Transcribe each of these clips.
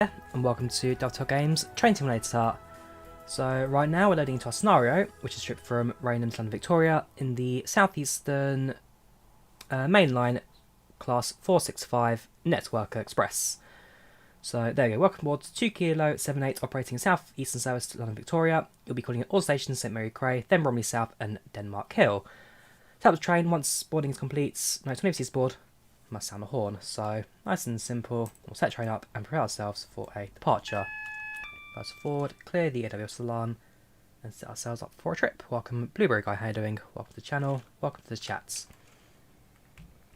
And welcome to Dover Games Train Simulator. So right now we're loading into our scenario, which is a trip from Rainham to London Victoria in the Southeastern mainline class 465 Networker Express. So there you go, welcome aboard 2 Kilo 78 operating Southeastern service to London Victoria. You'll be calling at all stations St Mary Cray, then Bromley South and Denmark Hill. Tap the train once boarding is complete. No, 20 is board. Must sound a horn, so nice and simple. We'll set the train up and prepare ourselves for a departure. First forward, clear the AWS alarm, and set ourselves up for a trip. Welcome, Blueberry Guy, how you doing? Welcome to the channel, welcome to the chats.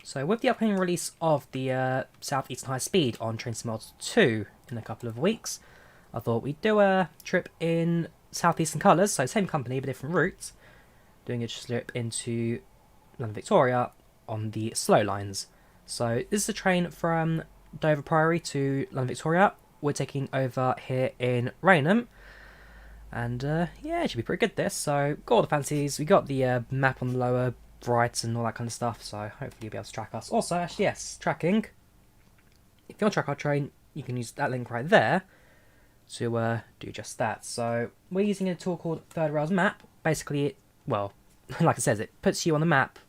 So with the upcoming release of the Southeastern High Speed on Train Simulator 2 in a couple of weeks, I thought we'd do a trip in Southeastern colours, so same company but different routes, doing a trip into London Victoria on the slow lines. So this is a train from Dover Priory to London Victoria. We're taking over here in Rainham. And yeah, it should be pretty good this. So got all the fancies. We got the map on the lower right and all that kind of stuff. So hopefully you'll be able to track us. Also, actually, yes, tracking. If you want to track our train, you can use that link right there to do just that. So we're using a tool called Third Rails Map. Basically, well, like it says, it puts you on the map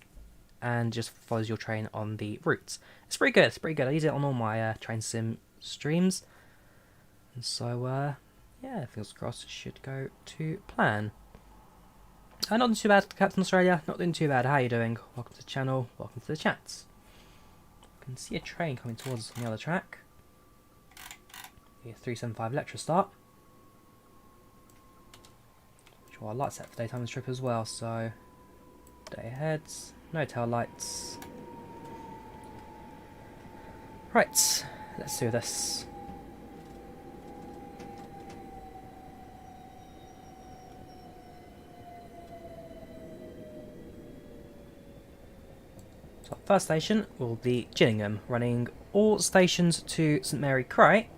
and just follows your train on the routes. It's pretty good, it's pretty good. I use it on all my train sim streams. And so, yeah, fingers crossed, it should go to plan. Not doing too bad, Captain Australia, not doing too bad. How are you doing? Welcome to the channel, welcome to the chats. You can see a train coming towards us on the other track. The 375 Electra start. Which our light set for daytime trip as well, so day ahead. No tail lights. Right, let's do this. So our first station will be Gillingham, running all stations to St Mary Cray.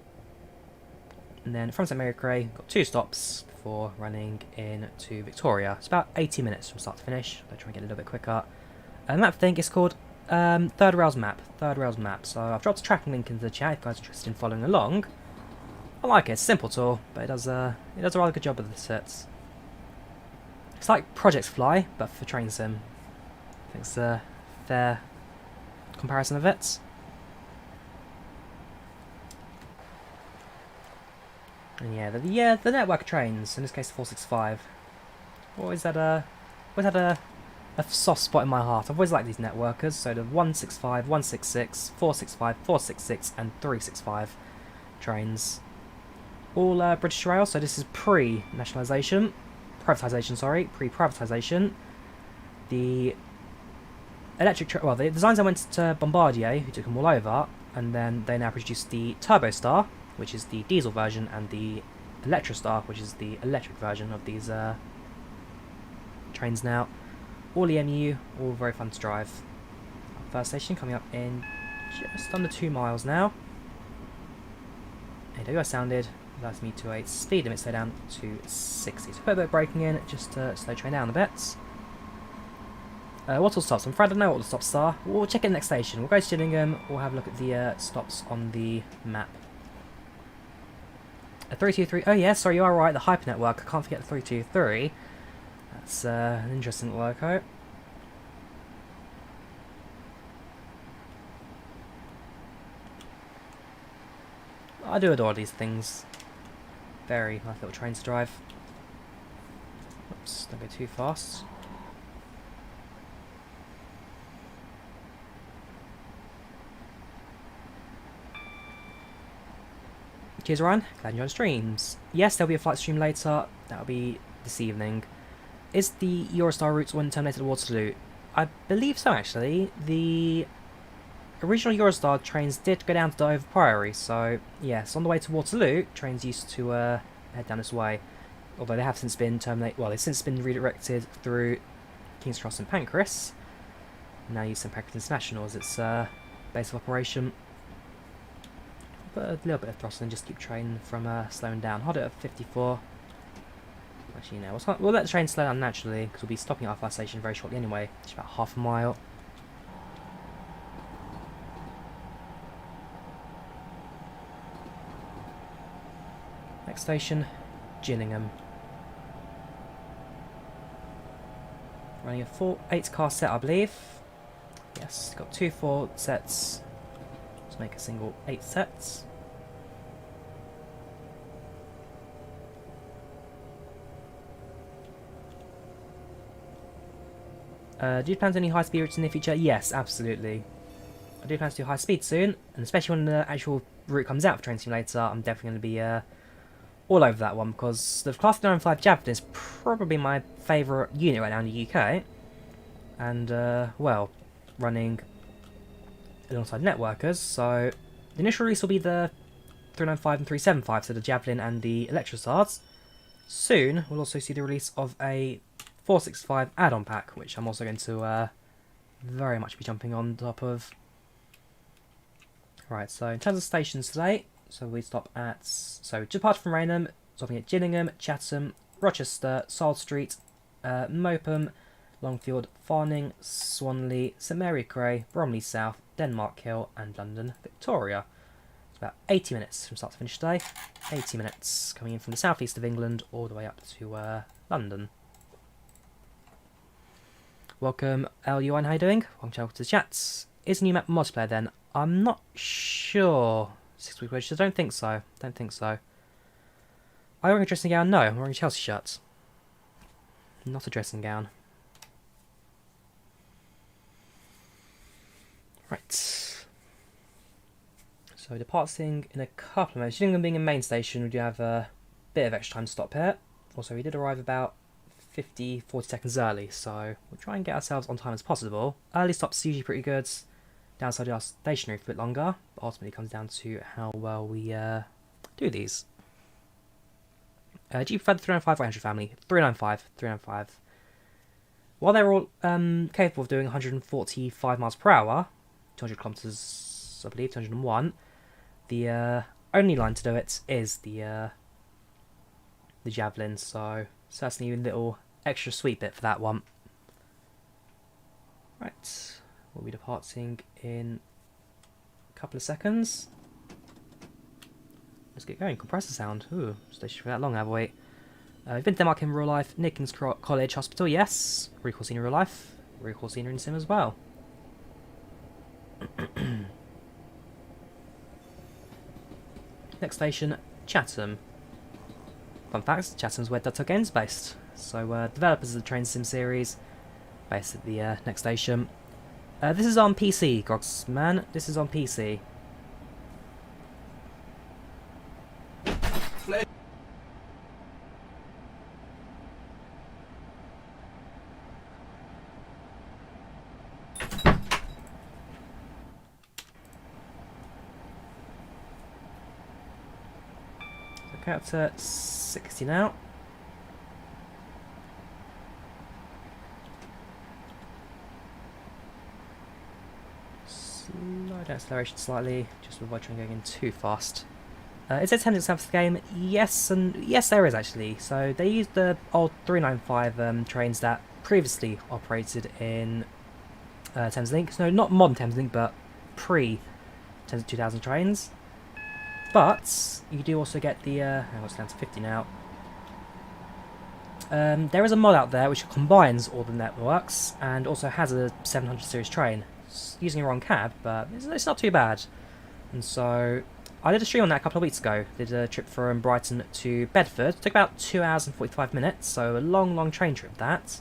And then from St Mary Cray, got 2 stops before running into Victoria. It's about 80 minutes from start to finish. I'll try and get a little bit quicker. And that thing is called Third Rails Map. Third Rails Map. So I've dropped a tracking link into the chat if you guys are interested in following along. I like it. It's a simple tool, but it does a rather good job of the sets. It's like Project Fly, but for train sim. I think it's a fair comparison of it. And yeah, the network trains, in this case 465. Always had a soft spot in my heart. I've always liked these networkers, so the 165, 166, 465, 466 and 365 trains. All British Rail, so this is pre-nationalisation, privatisation, sorry, pre-privatisation. The electric, well, the designs I went to Bombardier, who took them all over, and then they now produce the Turbo Star, which is the diesel version, and the Electra Star, which is the electric version of these trains now. All EMU, all very fun to drive. First station coming up in just under 2 miles now. AWS sounded, allows me to a speed limit slow down to 60. So put a bit of braking in just to slow train down a bit. What all stops? I'm afraid I don't know what the stops are. We'll check at the next station. We'll go to Gillingham, we'll have a look at the stops on the map. A 323, oh yeah, sorry, you are right, the Hyper Network, I can't forget the 323. That's an interesting loco. I do adore these things. Very nice little trains to drive. Oops, don't go too fast. Cheers Ryan, glad you enjoyed the streams. Yes, there'll be a flight stream later, that'll be this evening. Is the Eurostar route one terminated at Waterloo? I believe so actually. The original Eurostar trains did go down to Dover Priory, so yes, on the way to Waterloo, trains used to head down this way. Although they have since been terminated, well, they've since been redirected through King's Cross and Pancras. Now use St Pancras International as its base of operation. But a little bit of throttle and just keep train from slowing down. Hold it at 54. Actually, no, we'll let the train slow down naturally because we'll be stopping at our first station very shortly anyway. It's about half a mile. Next station, Gillingham. Running a full 8-car set, I believe. Yes, got 2 4 sets. Let's make a single 8 sets. Do you plan to do any high speed routes in the future? Yes, absolutely. I do plan to do high speed soon, and especially when the actual route comes out for Train Simulator, I'm definitely going to be all over that one, because the Class 95 Javelin is probably my favourite unit right now in the UK. And, well, running alongside networkers, so the initial release will be the 395 and 375, so the Javelin and the Electrosards. Soon, we'll also see the release of a 465 add-on pack, which I'm also going to very much be jumping on top of. Right, so in terms of stations today, so we stop at, so departure from Rainham, stopping at Gillingham, Chatham, Rochester, Salt Street, Mopham, Longfield, Farning, Swanley, St Mary Cray, Bromley South, Denmark Hill, and London Victoria. It's about 80 minutes from start to finish today. 80 minutes coming in from the southeast of England all the way up to London. Welcome, LU1, how you doing? Welcome to the chats. Is a new map multiplayer then? I'm not sure. 6-week wages, I don't think so. Don't think so. Are you wearing a dressing gown? No, I'm wearing a Chelsea shirt. Not a dressing gown. Right. So departing in a couple of minutes. Gillingham being a main station, we do have a bit of extra time to stop here. Also, we did arrive about 40 seconds early, so we'll try and get ourselves on time as possible. Early stops are usually pretty good. Downside are stationary for a bit longer, but ultimately it comes down to how well we do these. Do you prefer the 395 or 800 family? 395. 395. While they're all capable of doing 145 miles per hour, 200 kilometers, I believe, 201, the only line to do it is the Javelin, so certainly a little extra sweet bit for that one. Right, we'll be departing in a couple of seconds. Let's get going. Compressor sound. Ooh, station for that long, have we? We've been to Denmark in real life. Nick King's College Hospital, yes. Really cool scenery in real life. Really cool scenery in sim as well. Next station, Chatham. Fun fact, Chatham's where Dutch Games is based. So, developers of the Train Sim series, based at the next station. This is on PC, Grogsman. This is on PC. Okay, up to 60 now. Slow down acceleration slightly, just to avoid trying going in too fast. Is there Thames Link for the game? Yes, and yes, there is actually. So they used the old 395 trains that previously operated in Thames Link. So not modern Thames Link, but pre-Thames 2000 trains. But you do also get the, hang on, it's down to 50 now. There is a mod out there which combines all the networks and also has a 700 series train. It's using a wrong cab, but it's not too bad. And so I did a stream on that a couple of weeks ago. Did a trip from Brighton to Bedford. It took about 2 hours and 45 minutes, so a long train trip that.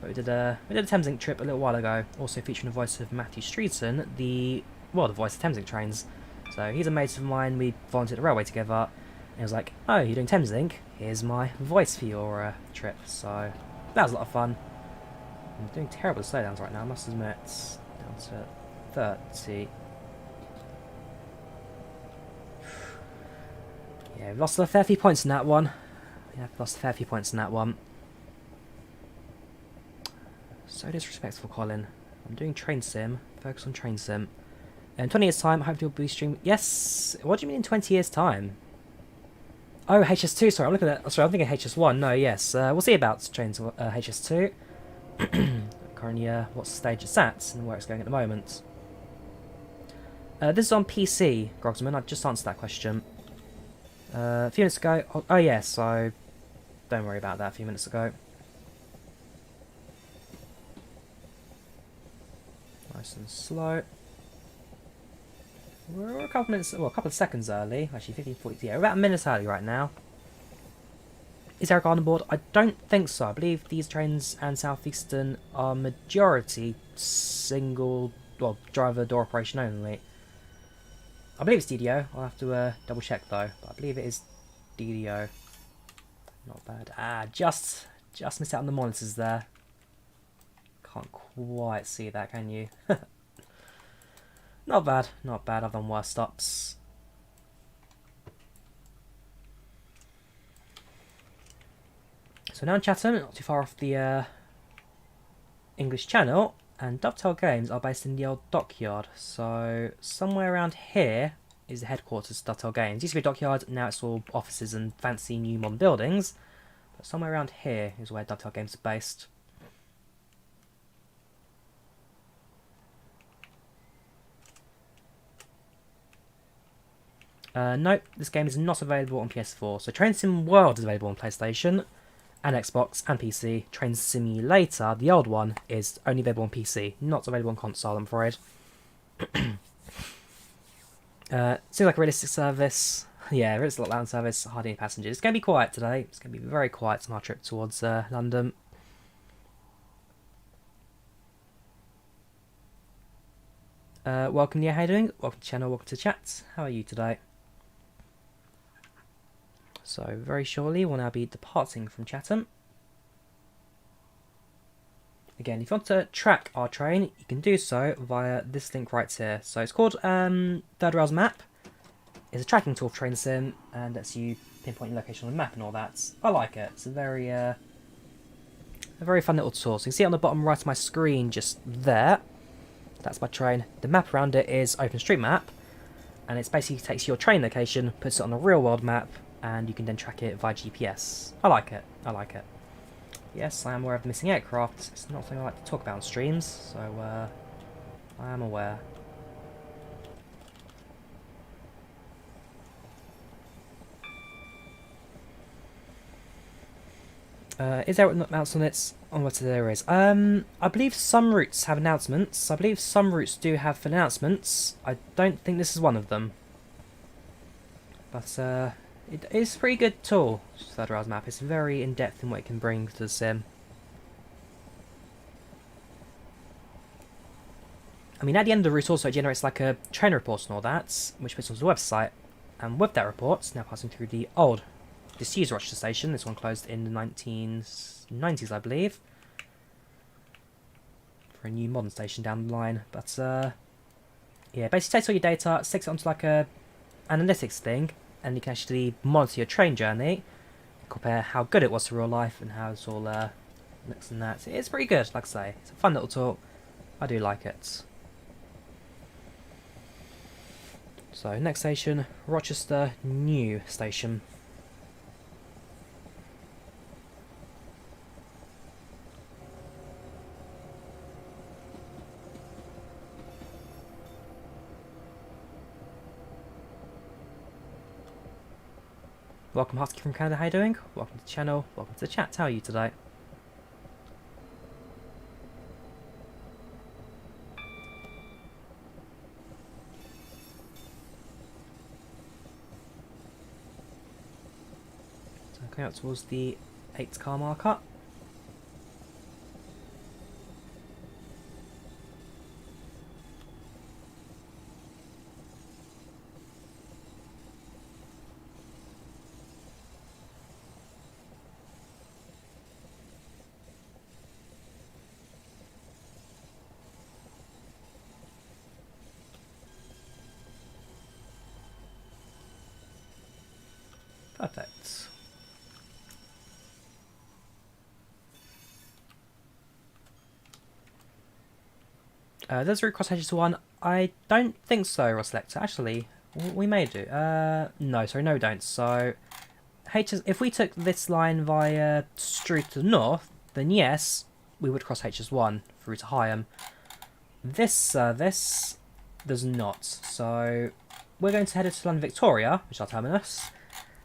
But we did a Thames Link trip a little while ago, also featuring the voice of Matthew Streeton, the voice of Thames Link trains. So he's a mate of mine, we volunteered at the railway together, and he was like, oh, you're doing Thames Link? Here's my voice for your trip. So that was a lot of fun. I'm doing terrible slowdowns right now, I must admit. Down to 30. Yeah, we've lost a fair few points in that one. Yeah, we've lost a fair few points in that one. So disrespectful, Colin. I'm doing train sim, focus on train sim. In 20 years' time, hopefully we'll be streaming. Yes! What do you mean in 20 years' time? Oh, HS2, sorry, I'm looking at. Sorry, I'm thinking HS1. No, yes. We'll see about trains HS2. Currently, what stage it's at and where it's going at the moment. This is on PC, Grogsman. I just answered that question. A few minutes ago... Oh yeah, so... Don't worry about that a few minutes ago. Nice and slow. We're a couple minutes... Well, a couple of seconds early. Actually, 15:40. Yeah, we're about a minute early right now. Is there a guard on board? I don't think so. I believe these trains and Southeastern are majority single... Well, driver door operation only. I believe it's DDO. I'll have to double check though. But I believe it is DDO. Not bad. Ah, just missed out on the monitors there. Can't quite see that, can you? Not bad. Not bad. I've done worse stops. So now in Chatham, not too far off the English Channel, and Dovetail Games are based in the old dockyard. So somewhere around here is the headquarters of Dovetail Games. It used to be a dockyard, now it's all offices and fancy new modern buildings. But somewhere around here is where Dovetail Games are based. Nope, this game is not available on PS4. So Train Sim World is available on PlayStation and Xbox and PC. Train Simulator, the old one, is only available on PC, not available on console, I'm afraid. Seems like a realistic service. Yeah, it's a land service, hardly any passengers. It's going to be quiet today. It's going to be very quiet on our trip towards London. Welcome, yeah, how are you doing? Welcome to the channel, welcome to chat. How are you today? So, very shortly, we'll now be departing from Chatham. Again, if you want to track our train, you can do so via this link right here. So, it's called Third Rail's Map. It's a tracking tool for Train Sim, and lets you pinpoint your location on the map and all that. I like it. It's a very fun little tool. So, you can see it on the bottom right of my screen, just there. That's my train. The map around it is OpenStreetMap, and it basically takes your train location, puts it on a real-world map, and you can then track it via GPS. I like it. I like it. Yes, I am aware of the missing aircraft. It's not something I like to talk about on streams, so I am aware. Is there announcements on it? On what there is? I believe some routes have announcements. I believe some routes do have announcements. I don't think this is one of them. But it is a pretty good tool, Third Rail's Map. It's very in-depth in what it can bring to the sim. I mean, at the end of the route also it generates like a train report and all that, which puts onto the website. And with that report, now passing through the old disused Rochester station. This one closed in the 1990s, I believe, for a new modern station down the line. But yeah, basically takes all your data, sticks it onto like a analytics thing, and you can actually monitor your train journey, compare how good it was to real life and how it's all looks and that. It's pretty good, like I say. It's a fun little tool. I do like it. So next station, Rochester New Station. Welcome Husky from Canada, how are you doing? Welcome to the channel, welcome to the chat, how are you today? So going out towards the 8 car marker. Perfect. Does it cross H to 1? I don't think so, Roselector. Actually, we may do. No, sorry, no, we don't. So, if we took this line via Street to the north, then yes, we would cross HS1 through to Higham. This service does not. So, we're going to head to London Victoria, which is our terminus.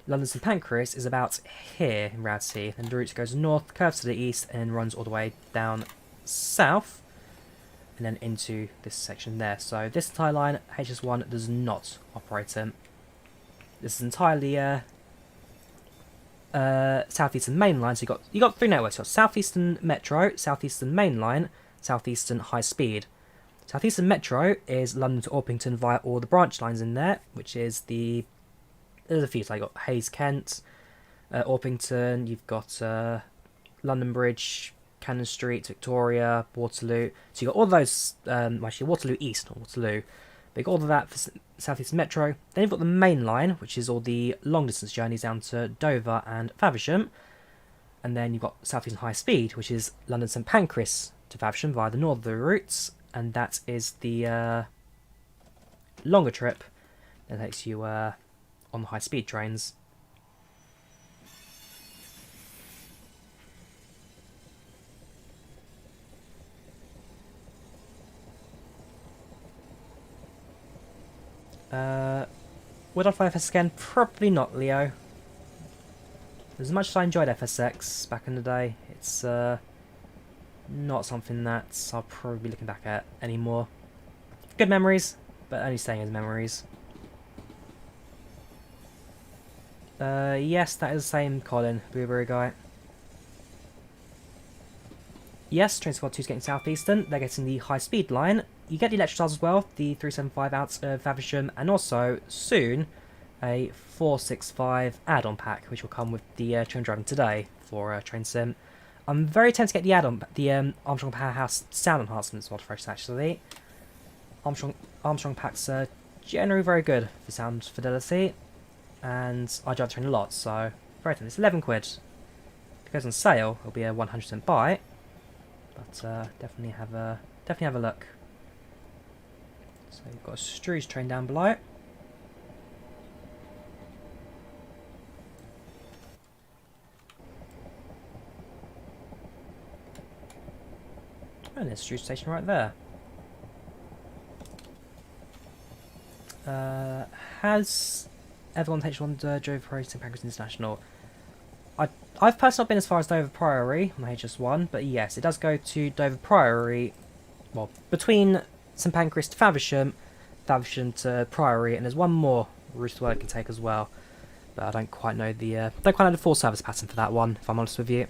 London St Pancras is about here in reality, and the route goes north, curves to the east, and runs all the way down south, and then into this section there. So this entire line, HS1 does not operate in. This is entirely Southeastern Main Line. So you got three networks. You've got Southeastern Metro, Southeastern Main Line, Southeastern High Speed. Southeastern Metro is London to Orpington via all the branch lines in there, which is there's a few. So you got Hayes Kent, Orpington. You've got London Bridge, Cannon Street, Victoria, Waterloo. So you got all those. Actually, Waterloo East, not Waterloo. But you got all of that for Southeastern Metro. Then you've got the main line, which is all the long distance journeys down to Dover and Faversham. And then you've got Southeastern High Speed, which is London St Pancras to Faversham via the northern routes, and that is the longer trip that takes you on the high speed trains. Would I play FSX again? Probably not, Leo. As much as I enjoyed FSX back in the day, it's not something that I'll probably be looking back at anymore. Good memories, but only staying as memories. Yes, that is the same Colin, Blueberry guy. Yes, Train Squad 2 is getting Southeastern. They're getting the high speed line. You get the electric stars as well, the 375 out of Faversham, and also soon a 465 add-on pack, which will come with the train driving today for Train Sim. I'm very tempted to get the add-on, the Armstrong Powerhouse sound enhancements mod fresh actually. Armstrong packs are generally very good for sound fidelity, and I drive the train a lot, so very tempted. It's 11 quid. If it goes on sale, it'll be a 100% buy, but definitely have a look. So you've got a Struge train down below. And there's a Struge station right there. Has everyone H1 Dover Priory St Pancras International? I've personally not been as far as Dover Priory on HS1, but yes, it does go to Dover Priory, well, between St Pancras to Faversham, Faversham to Priory, and there's one more route where it can take as well. But I don't quite know the full service pattern for that one, if I'm honest with you.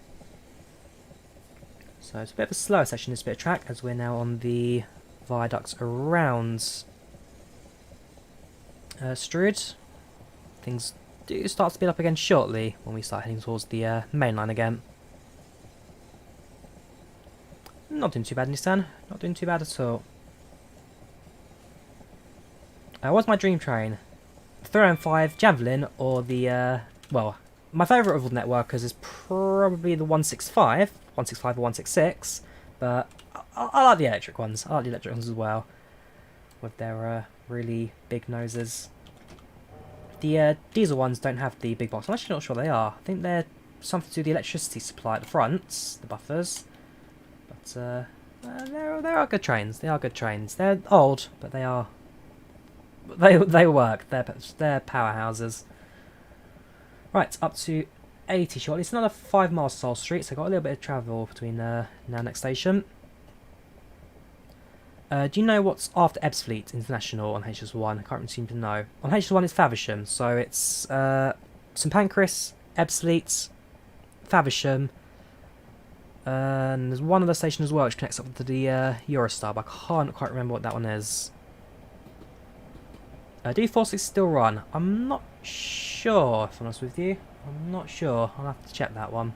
So it's a bit of a slower section, this bit of track, as we're now on the viaducts around Strood. Things do start to speed up again shortly when we start heading towards the main line again. Not doing too bad, Nissan. Not doing too bad at all. What's my dream train? 305 Javelin or the, well, my favourite of all the networkers is probably the 165 or 166, but I like the electric ones. I like the electric ones as well, with their really big noses. The diesel ones don't have the big box. I'm actually not sure they are. I think they're something to do with the electricity supply at the front, the buffers. But they are good trains. They are good trains. They're old, but they are. They work. They're powerhouses. Right, up to 80 shortly. It's another 5 miles to Seoul Street, so I've got a little bit of travel between now and next station. Do you know what's after Ebbsfleet International on HS1? I can't seem to know. On HS1 it's Faversham, so it's St Pancras, Ebbsfleet, Faversham, and there's one other station as well which connects up to the Eurostar, but I can't quite remember what that one is. Do 46 still run? I'm not sure, if I'm honest with you. I'm not sure. I'll have to check that one.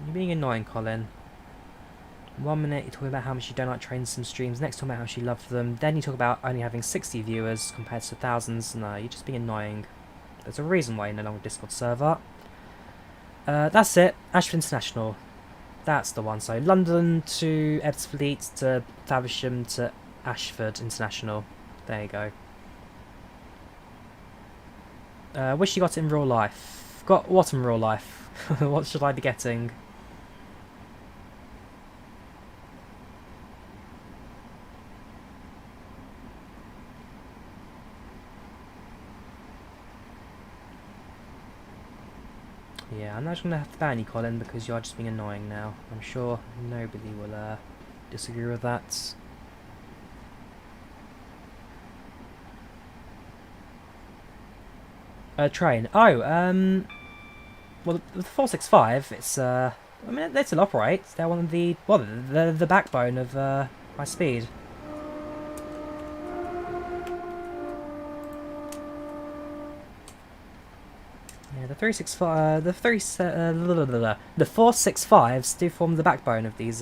You're being annoying, Colin. 1 minute you're talking about how much you don't like Train Sim streams, next talking about how much you love them, then you talk about only having 60 viewers compared to thousands. No, you're just being annoying. There's a reason why you're no longer a Discord server. That's it. Ashford International. That's the one. So London to Ebbsfleet to Faversham to Ashford International. There you go. Wish you got it in real life. Got what in real life? What should I be getting? Yeah, I'm not going to have to ban you, Colin, because you're just being annoying now. I'm sure nobody will disagree with that. Train. Oh, well, the 465, it's, I mean, they still operate. They're one of the, well, the backbone of high speed. Yeah, the 365, the 465s do form the backbone of these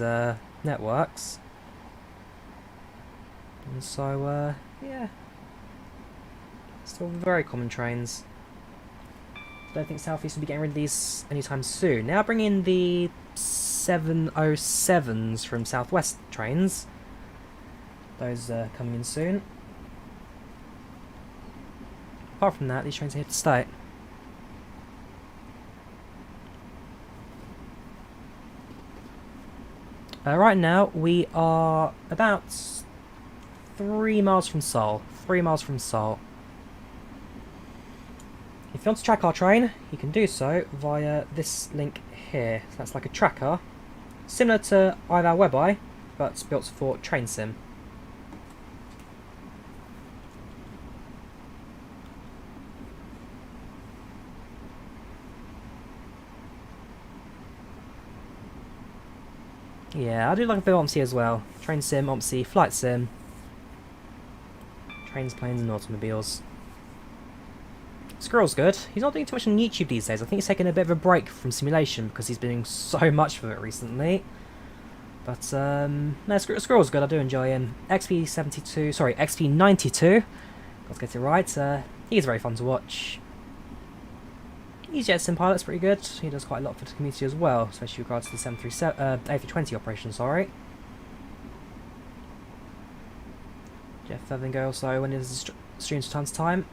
networks. And so, yeah, still very common trains. Don't think Southeast will be getting rid of these anytime soon. Now bring in the 707s from Southwest trains. Those are coming in soon. Apart from that, these trains are here to stay. Right now, we are about 3 miles from Seoul. 3 miles from Seoul. If you want to track our train, you can do so via this link here. So that's like a tracker, similar to either WebEye, but it's built for train sim. Yeah, I do like a bit of OMSI as well. Train sim, OMSI, flight sim. Trains, planes and automobiles. Squirrel's good. He's not doing too much on YouTube these days. I think he's taking a bit of a break from simulation because he's been doing so much of it recently. But, no, Squirrel's good. I do enjoy him. XP92. Let's get it right. He's very fun to watch. His jet sim pilot's pretty good. He does quite a lot for the community as well, especially with regards to the 737, A320 operation, sorry. Jeff Feathergo also when he does streams from time to time.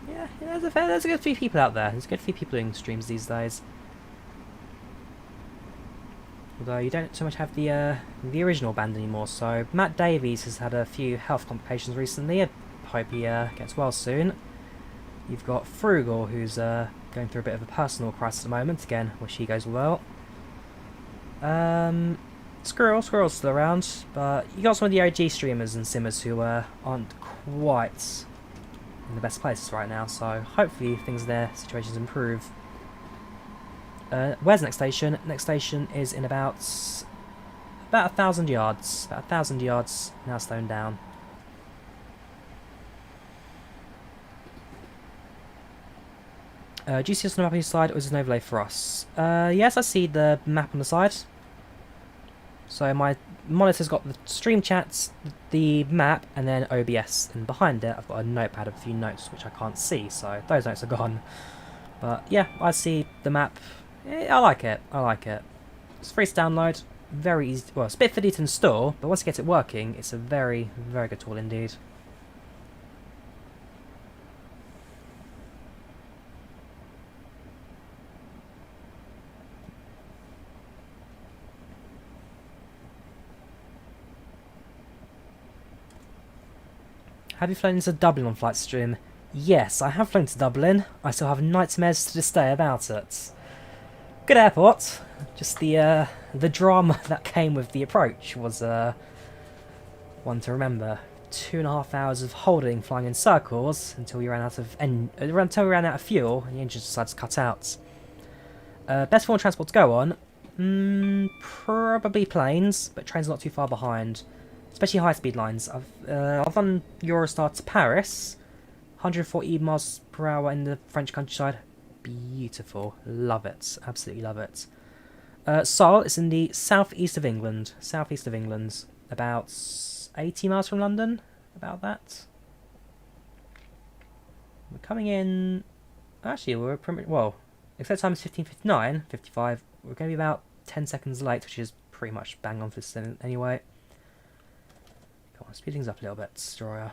Yeah, there's a good few people out there. There's a good few people doing streams these days. Although you don't so much have the original band anymore, so Matt Davies has had a few health complications recently. I hope he gets well soon. You've got Frugal, who's going through a bit of a personal crisis at the moment. Again, wish he goes well. Squirrel's still around, but you got some of the OG streamers and simmers who aren't quite in the best places right now, so hopefully things their situations improve. Where's the next station? Next station is in about 1,000 yards. About 1,000 yards, now slowing down. Do you see us on the map on your side, or is it an overlay for us? Yes, I see the map on the side. So my monitor's got the stream chats, the map, and then OBS. And behind it, I've got a notepad of a few notes, which I can't see, so those notes are gone. But yeah, I see the map. I like it. It's free to download. Very easy. Well, it's a bit fiddly to install, but once you get it working, it's a very, very good tool indeed. Have you flown into Dublin on Flight Stream? Yes, I have flown to Dublin. I still have nightmares to this day about it. Good airport. Just the drama that came with the approach was one to remember. 2.5 hours of holding, flying in circles until we ran out of fuel, and the engine decided to cut out. Best form of transport to go on? Probably planes, but trains not too far behind. Especially high-speed lines. I've done Eurostar to Paris, 140 miles per hour in the French countryside. Beautiful, love it, absolutely love it. Seoul is in the southeast of England. About 80 miles from London. About that. We're coming in. Actually, we're pretty well. Except time is 15:59, 55. We're going to be about 10 seconds late, which is pretty much bang on for this anyway. Come on, speed things up a little bit, Drawyah.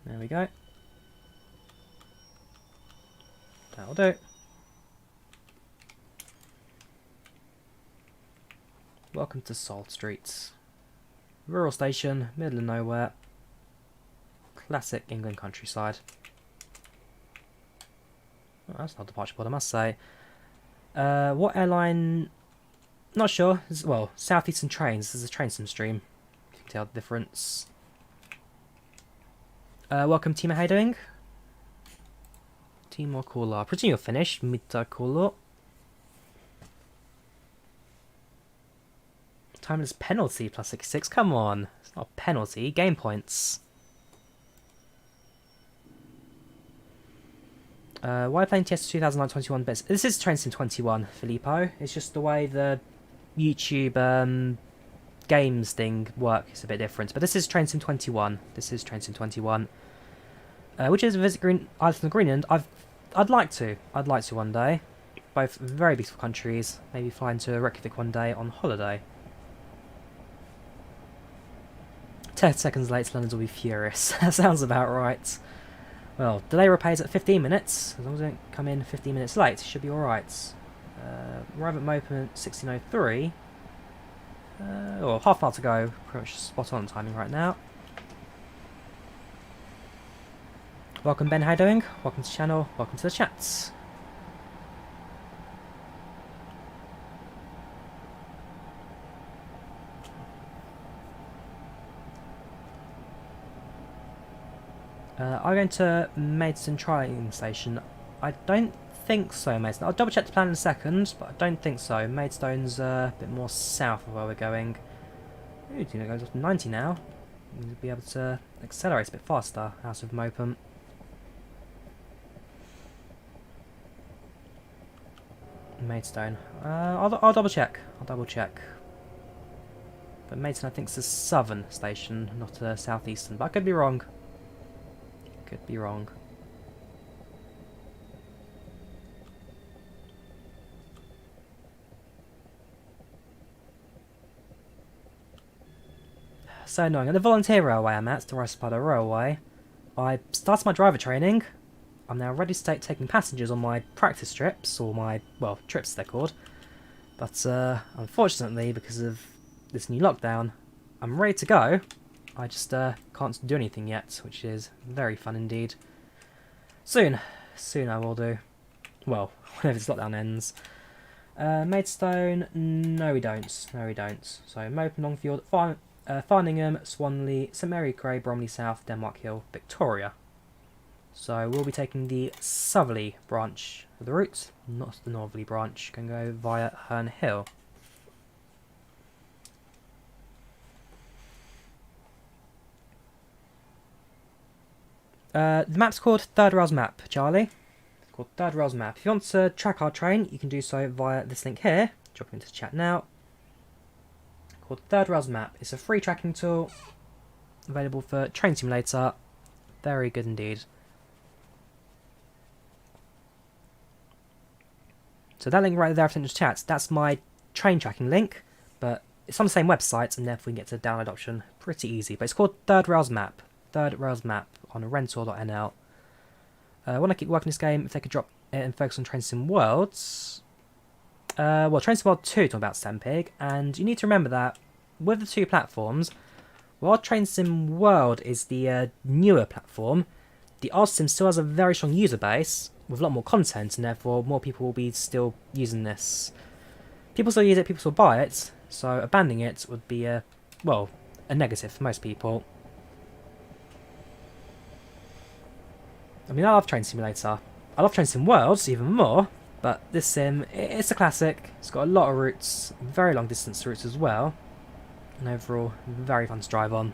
There we go. That'll do. Welcome to Salt Streets. Rural station, middle of nowhere. Classic England countryside. Oh, that's not a departure board, I must say. What airline? Not sure. Well, Southeastern trains. This is a train sim stream. You can tell the difference. Welcome, Timo. How you doing? Timo Kula. I presume you're finished. Mita Kula. Timeless penalty plus 66. Come on. It's not a penalty. Game points. Why playing TS2021 bits? This is Train Sim 21, Filippo. It's just the way the YouTube games thing works a bit different. But this is Train Sim 21. This is Train Sim 21. Which is visit Iceland and Greenland. I'd like to. I'd like to one day. Both very beautiful countries. Maybe flying to Reykjavik one day on holiday. 10 seconds late, Londoners will be furious. That sounds about right. Well, delay repays at 15 minutes. As long as I don't come in 15 minutes late, should be alright. Arrive at Mopen at 16:03. Well, half an hour to go. Pretty much spot on timing right now. Welcome, Ben. How you doing? Welcome to the channel. Welcome to the chats. I'm going to Maidstone train station. I don't think so, Maidstone. I'll double check the plan in a second, but I don't think so. Maidstone's a bit more south of where we're going. Ooh, it goes up to 90 now. We'll be able to accelerate a bit faster out of Mopen. Maidstone. I'll double check. I'll double check. But Maidstone, I think, is a southern station, not a southeastern. But I could be wrong. Could be wrong. So annoying. At the volunteer railway I'm at, the Ricepadder Railway, I started my driver training. I'm now ready to start taking passengers on my practice trips, or my, well, trips they're called. But unfortunately, because of this new lockdown, I'm ready to go. I just can't do anything yet, which is very fun indeed. Soon I will do. Well, whenever this lockdown ends. Maidstone, no we don't. No we don't. So Mopen, Longfield, Farningham, Swanley, St Mary Cray, Bromley South, Denmark Hill, Victoria. So we'll be taking the southerly branch of the route, not the northerly branch. Can go via Herne Hill. The map's called Third Rail's Map, Charlie. It's called Third Rail's Map. If you want to track our train, you can do so via this link here. Drop into the chat now. Called Third Rail's Map. It's a free tracking tool available for Train Simulator. Very good indeed. So that link right there in the chat, that's my train tracking link, but it's on the same website and therefore we can get to the download option pretty easy. But it's called Third Rail's Map. Third Rail's Map on rental.nl. When I keep working this game, if they could drop it and focus on Train Sim Worlds. Well, Train Sim World 2 talking about Stampig, and you need to remember that with the two platforms, while Train Sim World is the newer platform, the Sim still has a very strong user base with a lot more content, and therefore more people will be still using this. People still use it, people still buy it, so abandoning it would be well, a negative for most people. I mean, I love Train Simulator. I love Train Sim Worlds even more, but this sim, it's a classic. It's got a lot of routes, very long distance routes as well, and overall, very fun to drive on.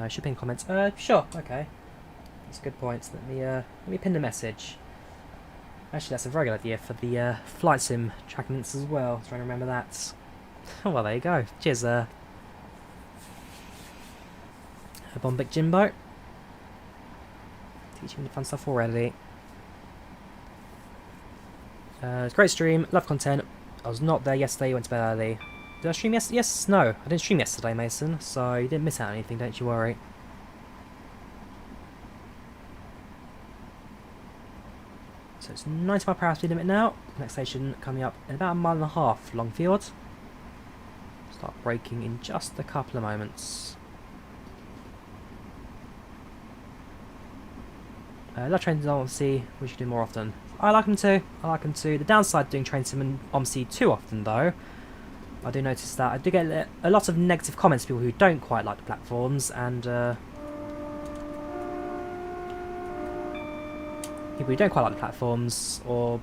Should pin comments. Sure, okay. That's a good point. Let me pin the message. Actually, that's a very good idea for the flight sim tracking links as well. Trying to remember that. Well, there you go. Cheers, Bombic Jimbo. Teaching me the fun stuff already. It's a great stream, love content. I was not there yesterday, went to bed early. Did I stream yesterday? Yes, no. I didn't stream yesterday, Mason, so you didn't miss out on anything, don't you worry. So it's 90 mile per hour speed limit now. Next station coming up in about a mile and a half, Longfield. Start braking in just a couple of moments. Love trains on OMC, we should do more often. I like them too. I like them too. The downside of doing train sim and OMC too often, though, I do notice that I do get a lot of negative comments from people who don't quite like the platforms, and people who don't quite like the platforms or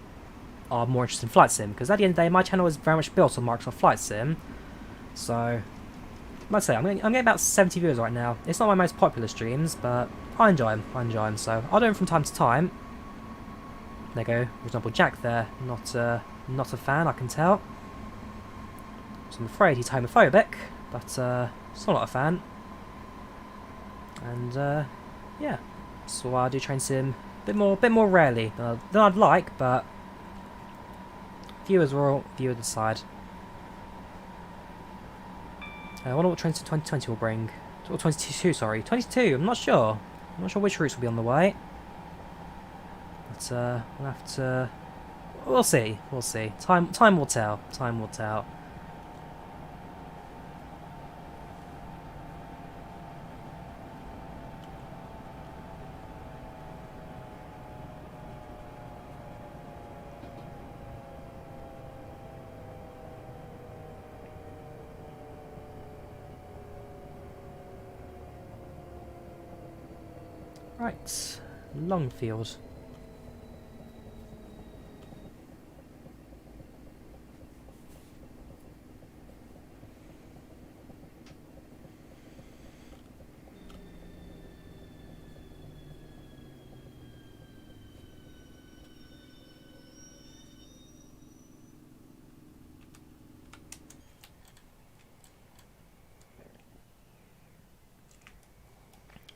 are more interested in flight sim. Because at the end of the day, my channel is very much built on Microsoft Flight Sim, so I'd say I'm getting about 70 viewers right now. It's not my most popular streams, but I enjoy them. So I'll do them from time to time. There you go. For example, Jack there, not a fan, I can tell. So I'm afraid he's homophobic, but still not a fan. And yeah, so I do train sim a bit more rarely than I'd like, but viewers will decide. I wonder what Train Sim 2020 will bring. Or 22, sorry. 22, I'm not sure. I'm not sure which routes will be on the way. But we'll have to... We'll see. Time will tell. Right, Longfield.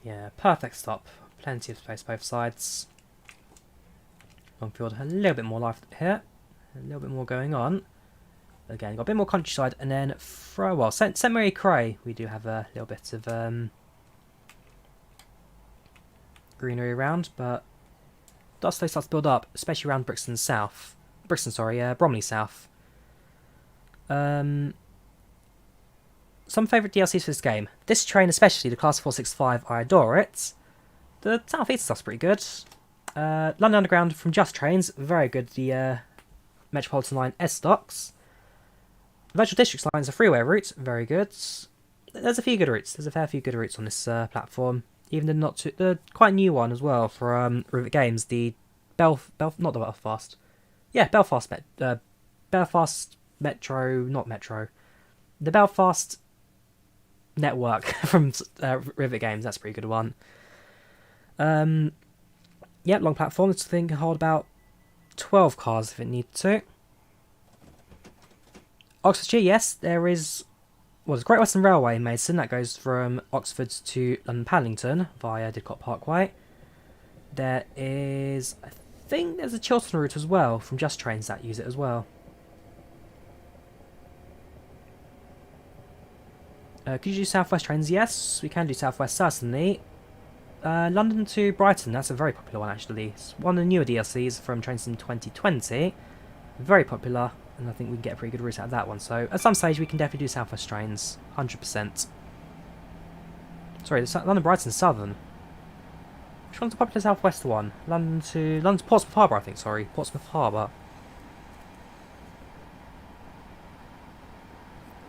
Yeah, perfect stop. Plenty of space both sides. Longfield, a little bit more life here. A little bit more going on. Again, got a bit more countryside, and then well, St Mary Cray, we do have a little bit of greenery around, but dust slowly starts to build up, especially around Bromley South. Some favourite DLCs for this game. This train especially, the Class 465, I adore it. The Southeast stuff's pretty good. London Underground from Just Trains, very good. The Metropolitan Line S-Stocks. Virtual Districts Line is a freeway route, very good. There's a few good routes. There's a fair few good routes on this platform. Even the quite new one as well for Rivet Games, the Belfast Metro, not Metro. The Belfast Network from Rivet Games, that's a pretty good one. Yeah, long platform. This thing can hold about 12 cars if it needs to. Oxfordshire, yes, there is... Well, there's Great Western Railway in Maidstone that goes from Oxford to London Paddington via Didcot Parkway. There is... I think there's a Chiltern route as well from Just Trains that use it as well. Could you do South West trains? Yes, we can do South West, certainly. London to Brighton, that's a very popular one actually. It's one of the newer DLCs from Train Sim 2020. Very popular, and I think we can get a pretty good route out of that one. So at some stage we can definitely do South West trains, 100%. Sorry, London Brighton Southern. Which one's the popular South West one? London to Portsmouth Harbour, I think, sorry. Portsmouth Harbour.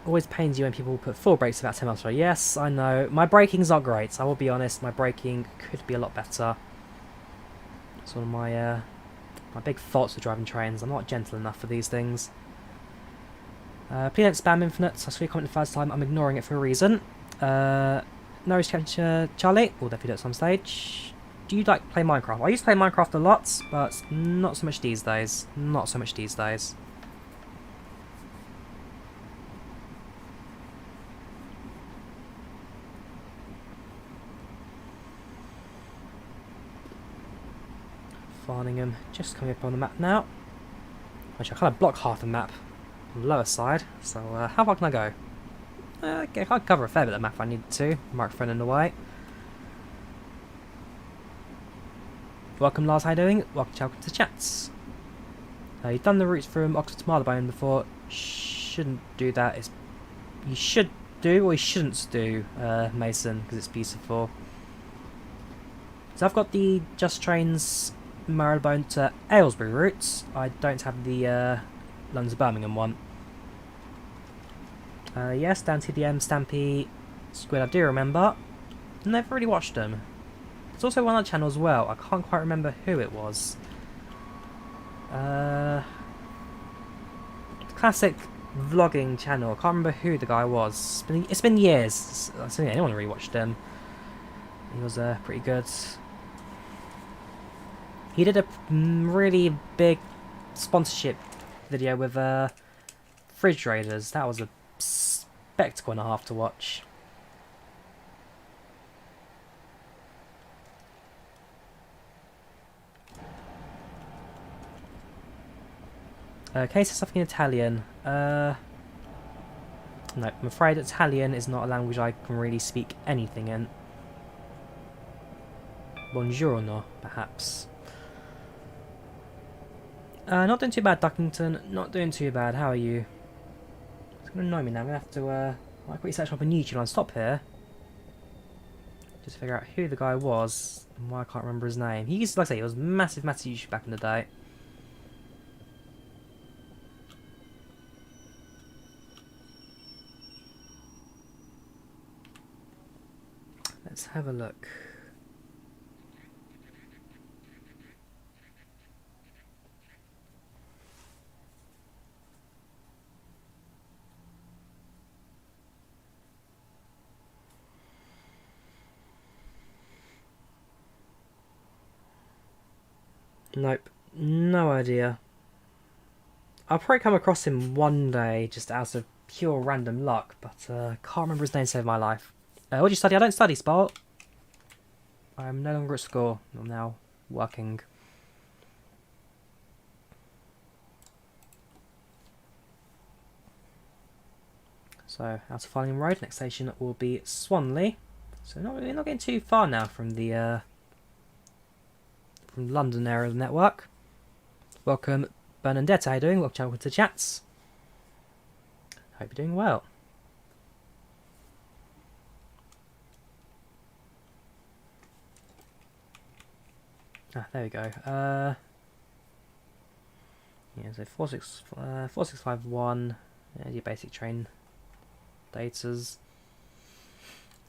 Always pains you when people put full brakes about 10 miles per hour. Yes, I know. My braking's not great. I will be honest. My braking could be a lot better. It's one of my my big faults with driving trains. I'm not gentle enough for these things. Please don't spam Infinite. I saw your comment the first time. I'm ignoring it for a reason. No restriction, Charlie. We'll definitely do it at some stage. Do you like play Minecraft? I used to play Minecraft a lot, but not so much these days. Farningham, just coming up on the map now. Actually, I kind of block half the map on the lower side, so how far can I go? Okay, I can cover a fair bit of the map if I need to. Microphone in the way. Welcome, Lars, how you doing? Welcome to chats. You've done the routes from Oxford to Marylebone before. Shouldn't do that. You should do, or you shouldn't do, Mason, because it's beautiful. So I've got the Just Trains Marylebone to Aylesbury routes. I don't have the London to Birmingham one. Yes, Dan TDM, Stampy, Squid, I do remember. Never really watched them. There's also one other channel as well. I can't quite remember who it was. Classic vlogging channel. I can't remember who the guy was. It's been years. I don't think anyone really watched him. He was pretty good. He did a really big sponsorship video with refrigerators. That was a spectacle and a half to watch. Can you say something in Italian? No, I'm afraid Italian is not a language I can really speak anything in. Buongiorno, perhaps. Not doing too bad, Duckington. Not doing too bad. How are you? It's going to annoy me now. I'm going to have to I'll quickly search up on YouTube and stop here. Just figure out who the guy was and why I can't remember his name. He used to, like I say, he was massive YouTube back in the day. Let's have a look. Nope, no idea. I'll probably come across him one day, just out of pure random luck, but can't remember his name to save my life. What do you study? I don't study, Spot. I'm no longer at school. I'm now working. So, out of Farnham Road, next station will be Swanley. So we're not getting too far now from the from London area of the network. Welcome, Bernadette. How you doing? Welcome to chats. Hope you're doing well. Ah, there we go. Yeah, so 4651. Your basic train datas.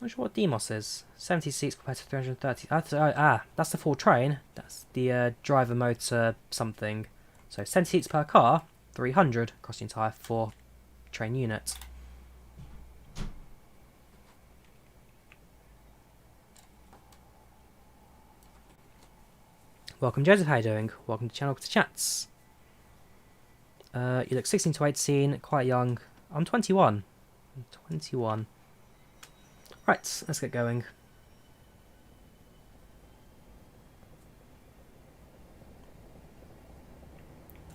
Not sure what Demos is. 70 seats compared to 330. That's the full train. That's the driver motor something. So 70 seats per car, 300 across the entire 4 train unit. Welcome, Joseph. How you doing? Welcome to channel to chats. You look 16 to 18, quite young. I'm 21. I'm 21. Right, let's get going.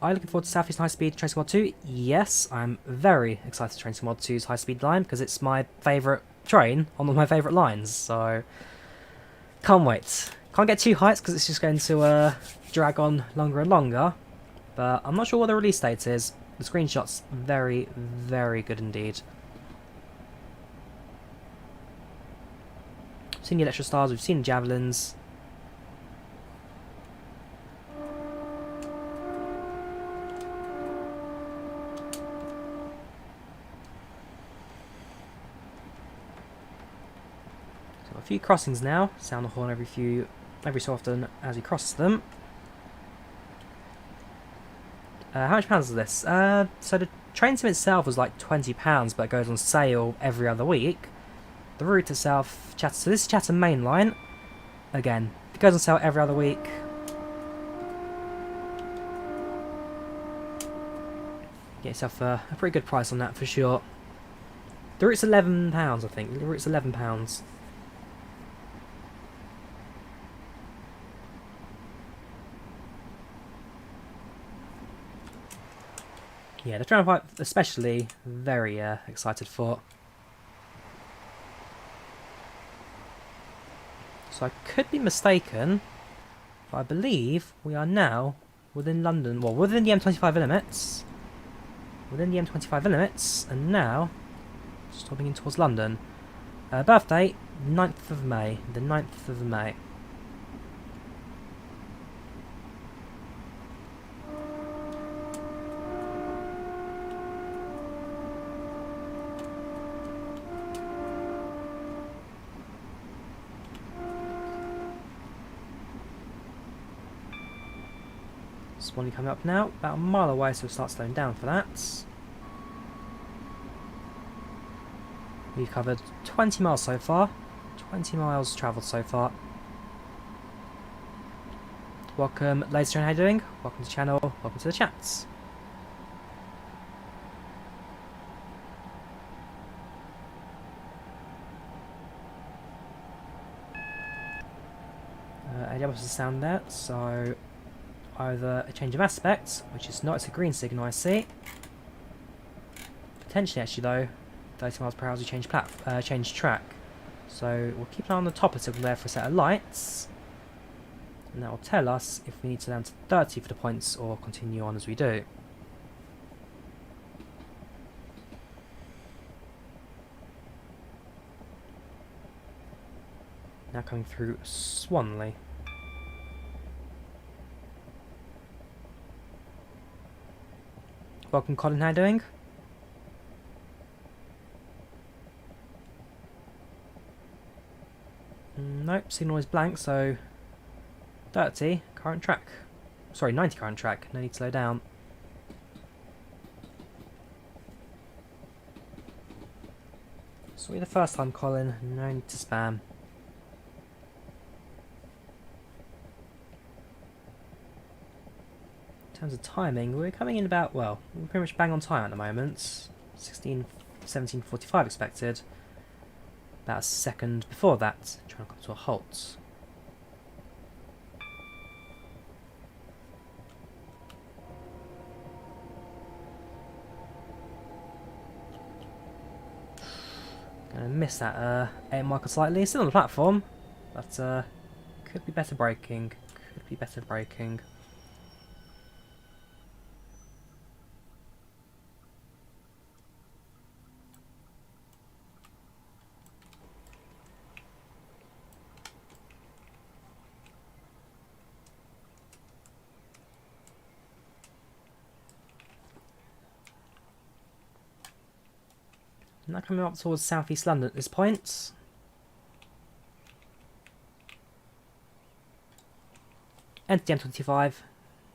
Are you looking forward to Southeastern High Speed Train Mod 2? Yes, I'm very excited to Train Mod 2's high speed line because it's my favourite train on one of my favourite lines, so can't wait. Can't get too hyped because it's just going to drag on longer and longer, but I'm not sure what the release date is. The screenshot's very, very good indeed. We've seen the Electro Stars, we've seen Javelins. So a few crossings now. Sound the horn every so often as you cross them. How much pounds is this? So the train sim itself was like £20, but it goes on sale every other week. The route itself, so this is Chatham Main Line. Again, it goes on sale every other week. Get yourself a pretty good price on that for sure. The route's £11, I think. The route's £11. Yeah, the train fight especially very excited for. So I could be mistaken, but I believe we are now within London, well, within the M25 limits. Within the M25 limits, and now stopping in towards London. Birthday, 9th of May. The 9th of May. Swanee coming up now, about a mile away, so we'll start slowing down for that. We've covered 20 miles so far. 20 miles travelled so far. Welcome, ladies and gentlemen, how are you doing? Welcome to the channel, welcome to the chats. ADM was the sound there, so either a change of aspect, which is not, it's a green signal I see. Potentially actually though, 30 miles per hour as we change track. So we'll keep an eye on the top of the signal there for a set of lights. And that will tell us if we need to down to 30 for the points or continue on as we do. Now coming through Swanley. Welcome Colin, how are you doing? Nope, signal is blank, so 30 current track. Sorry, 90 current track, no need to slow down. Saw you the first time, Colin, no need to spam. In terms of timing, we're coming in about, well, we're pretty much bang on time at the moment. 17:45 expected. About a second before that, trying to come to a halt. Gonna miss that 8 marker slightly. Still on the platform, but could be better braking. Could be better braking. Now coming up towards southeast London at this point. Enter the M25.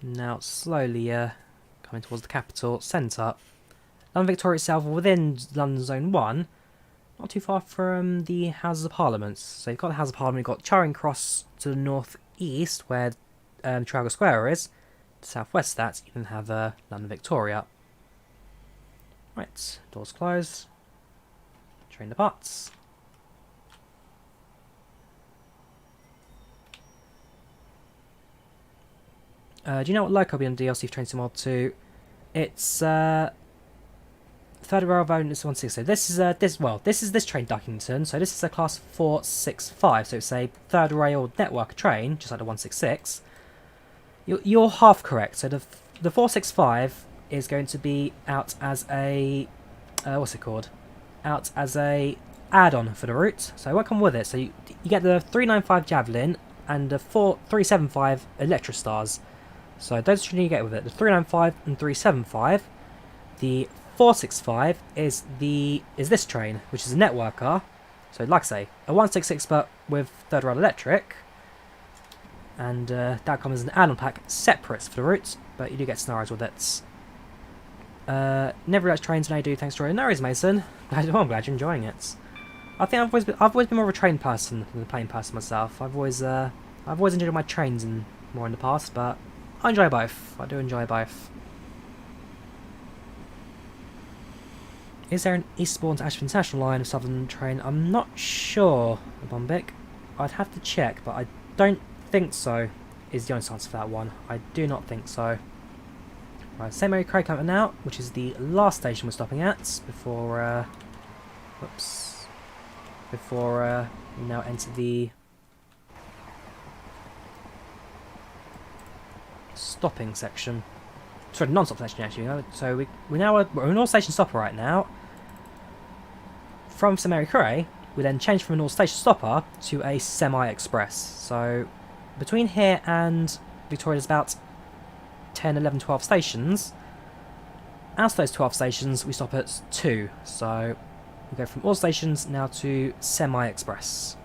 Now slowly coming towards the capital centre. London Victoria itself within London Zone 1. Not too far from the Houses of Parliament. So you've got the House of Parliament, you've got Charing Cross to the north east where Trafalgar Square is. To southwest of that you can have London Victoria. Right, doors closed. Train departs. Do you know what loco will be on DLC for Train Sim Mod 2? It's third rail variant is 160. This is this train Duckington. So this is a class 465. So it's a third rail network train, just like the 166. You're half correct. So the 465 is going to be out as a what's it called? Out as a add-on for the route, so it won't come with it. So you get the 395 Javelin and the 375 Electrostars. So those two you get with it. The 395 and 375. The 465 is this train, which is a networker. So like I say, a 166 but with third rail electric, and that comes as an add-on pack separate for the route, but you do get scenarios with it. Never liked trains when I do, thanks Drawyah. No worries, Mason. I'm glad you're enjoying it. I think I've always been more of a train person than a plane person myself. I've always enjoyed my trains more in the past, but I enjoy both. I do enjoy both. Is there an Eastbourne to Ashford International line of Southern train? I'm not sure, Bombic. I'd have to check, but I don't think so. Is the honest answer for that one. I do not think so. Right, St Mary Cray coming out, which is the last station we're stopping at before we now enter the stopping section. Sorry, non-stop section actually. So we're in all station stopper right now. From St Mary Cray, we then change from a North Station stopper to a semi-express. So between here and Victoria there's about 10, 11, 12 stations. Out of those 12 stations we stop at 2. So we go from all stations now to semi-express.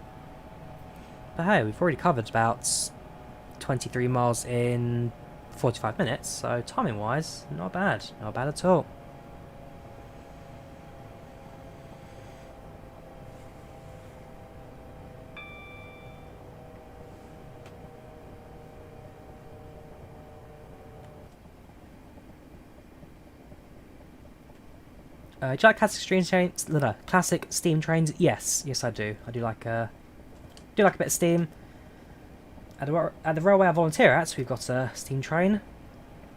But hey, we've already covered about 23 miles in 45 minutes, so timing wise, not bad. Not bad at all. Do you like classic steam trains? Yes, yes I do. I do like a bit of steam. At the railway I volunteer at, we've got a steam train.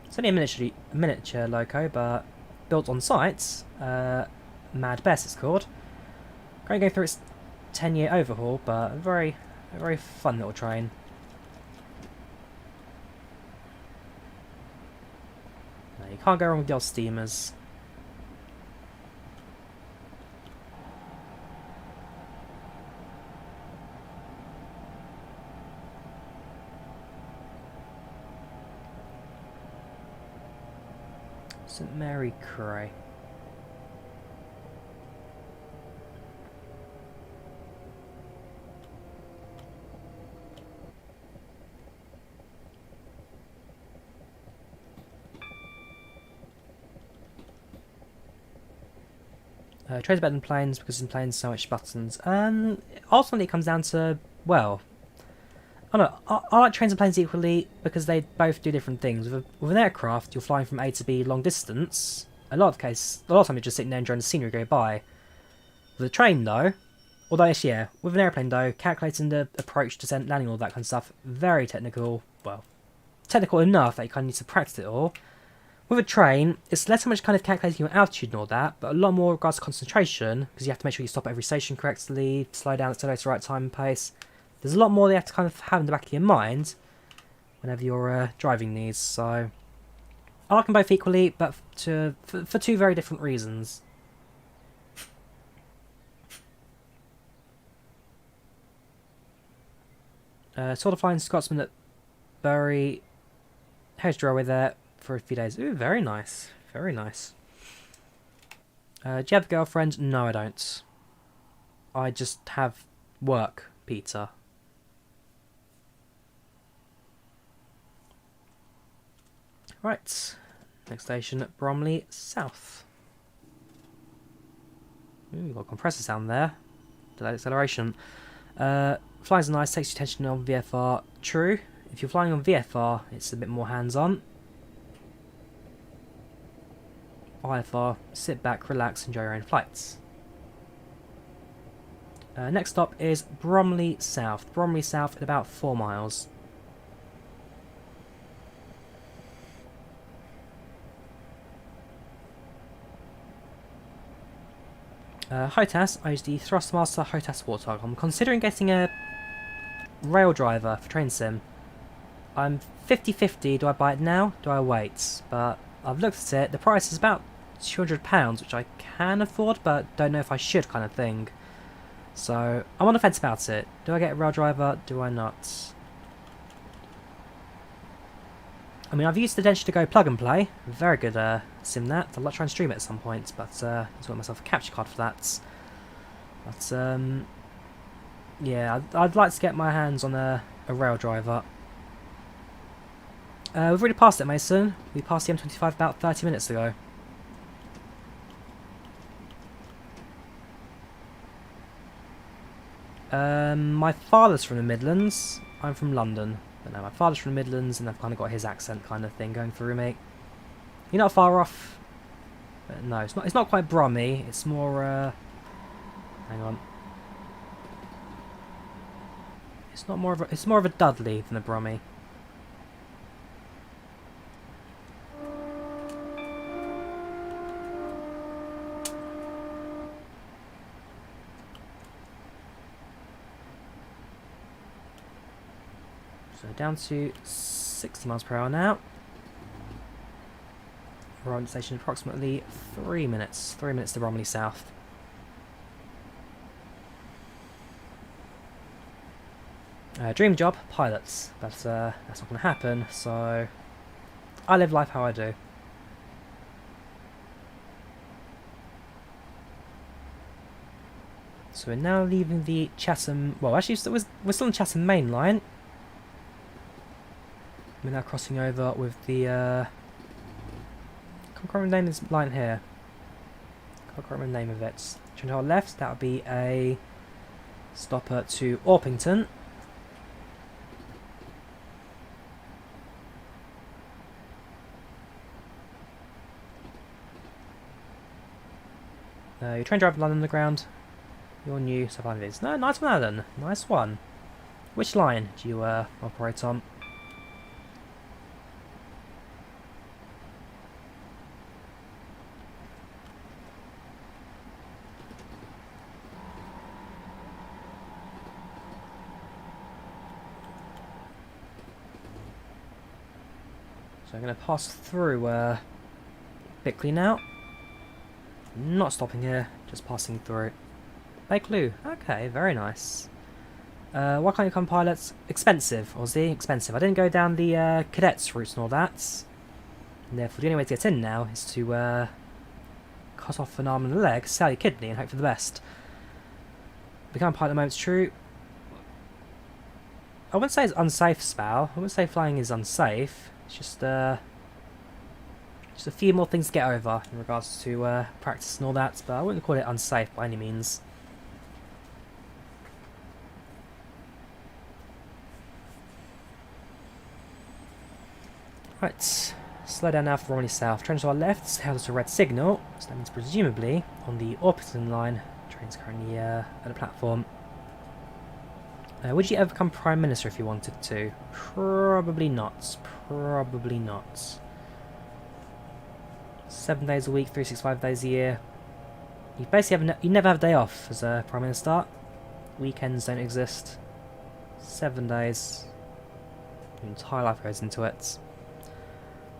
It's only a miniature loco, but built on site. Mad Bess it's called. Going to go through its 10-year overhaul, but a very fun little train. No, you can't go wrong with the old steamers. St Mary Cray. Trains are better than planes because in planes so much buttons. Ultimately it comes down to, well, I don't know, I like trains and planes equally because they both do different things. With an aircraft, you're flying from A to B long distance. A lot of times you're just sitting there enjoying the scenery go by. With a train though, although yes, yeah, with an airplane though, calculating the approach, descent, landing, all that kind of stuff, very technical. Well, technical enough that you kind of need to practice it all. With a train, it's less so much kind of calculating your altitude and all that, but a lot more regards to concentration, because you have to make sure you stop at every station correctly, slow down, accelerate at the right time and pace. There's a lot more that you have to kind of have in the back of your mind whenever you're driving these, so I like them both equally, but for two very different reasons. Sort of flying Scotsman at Bury, here's Drawyah there for a few days. Ooh, very nice, very nice. Do you have a girlfriend? No, I don't. I just have work, Peter. Right, next station at Bromley South. Ooh, got a compressor sound there. Delayed acceleration. Flies are nice, takes your attention on VFR. True, if you're flying on VFR, it's a bit more hands-on. IFR, sit back, relax, enjoy your own flights. Next stop is Bromley South. Bromley South at about 4 miles. HOTAS, I use the Thrustmaster HOTAS Warthog. I'm considering getting a rail driver for train sim. I'm 50-50, do I buy it now, do I wait? But I've looked at it, the price is about £200, which I can afford, but don't know if I should kind of thing. So, I'm on the fence about it. Do I get a rail driver, do I not? I mean, I've used the Density to Go plug and play. Very good sim that. I'd like to try and stream it at some point, but I just want myself a capture card for that. But, yeah, I'd like to get my hands on a rail driver. We've already passed it, Mason. We passed the M25 about 30 minutes ago. My father's from the Midlands. I'm from London. But no, my father's from the Midlands, and I've kind of got his accent kind of thing going through me. You're not far off. But no, it's not quite Brummy. It's more. Hang on. It's more of a Dudley than a Brummy. So down to 60 miles per hour now. We're on the station in approximately 3 minutes. 3 minutes to Bromley South. Dream job, pilots. But that's not going to happen, so I live life how I do. So we're now leaving the Chatham... Well, actually, we're still on Chatham Main Line. We're now crossing over with the, I can't remember the name of this line here. I can't remember the name of it. Turn to our left, that would be a stopper to Orpington. Your train driver line underground. Your new survivors. No, nice one, Alan. Nice one. Which line do you operate on? So I'm going to pass through Bickley now. Not stopping here, just passing through. Bakeloo. Okay, very nice. Why can't you become pilots? Expensive, Aussie, expensive. I didn't go down the cadets routes and all that. And therefore, the only way to get in now is to cut off an arm and a leg, sell your kidney, and hope for the best. Become a pilot at the moment's true. I wouldn't say it's unsafe, Spow. I wouldn't say flying is unsafe. It's just a few more things to get over in regards to practice and all that, but I wouldn't call it unsafe by any means. Right, slow down now for Romney South. Train to our left, held us a red signal, so that means presumably on the Orpington line. Train's currently at the platform. Would you ever become Prime Minister if you wanted to? Probably not. Probably not. 7 days a week, 365 days a year. You basically you never have a day off as a Prime Minister. Weekends don't exist. 7 days. Your entire life goes into it.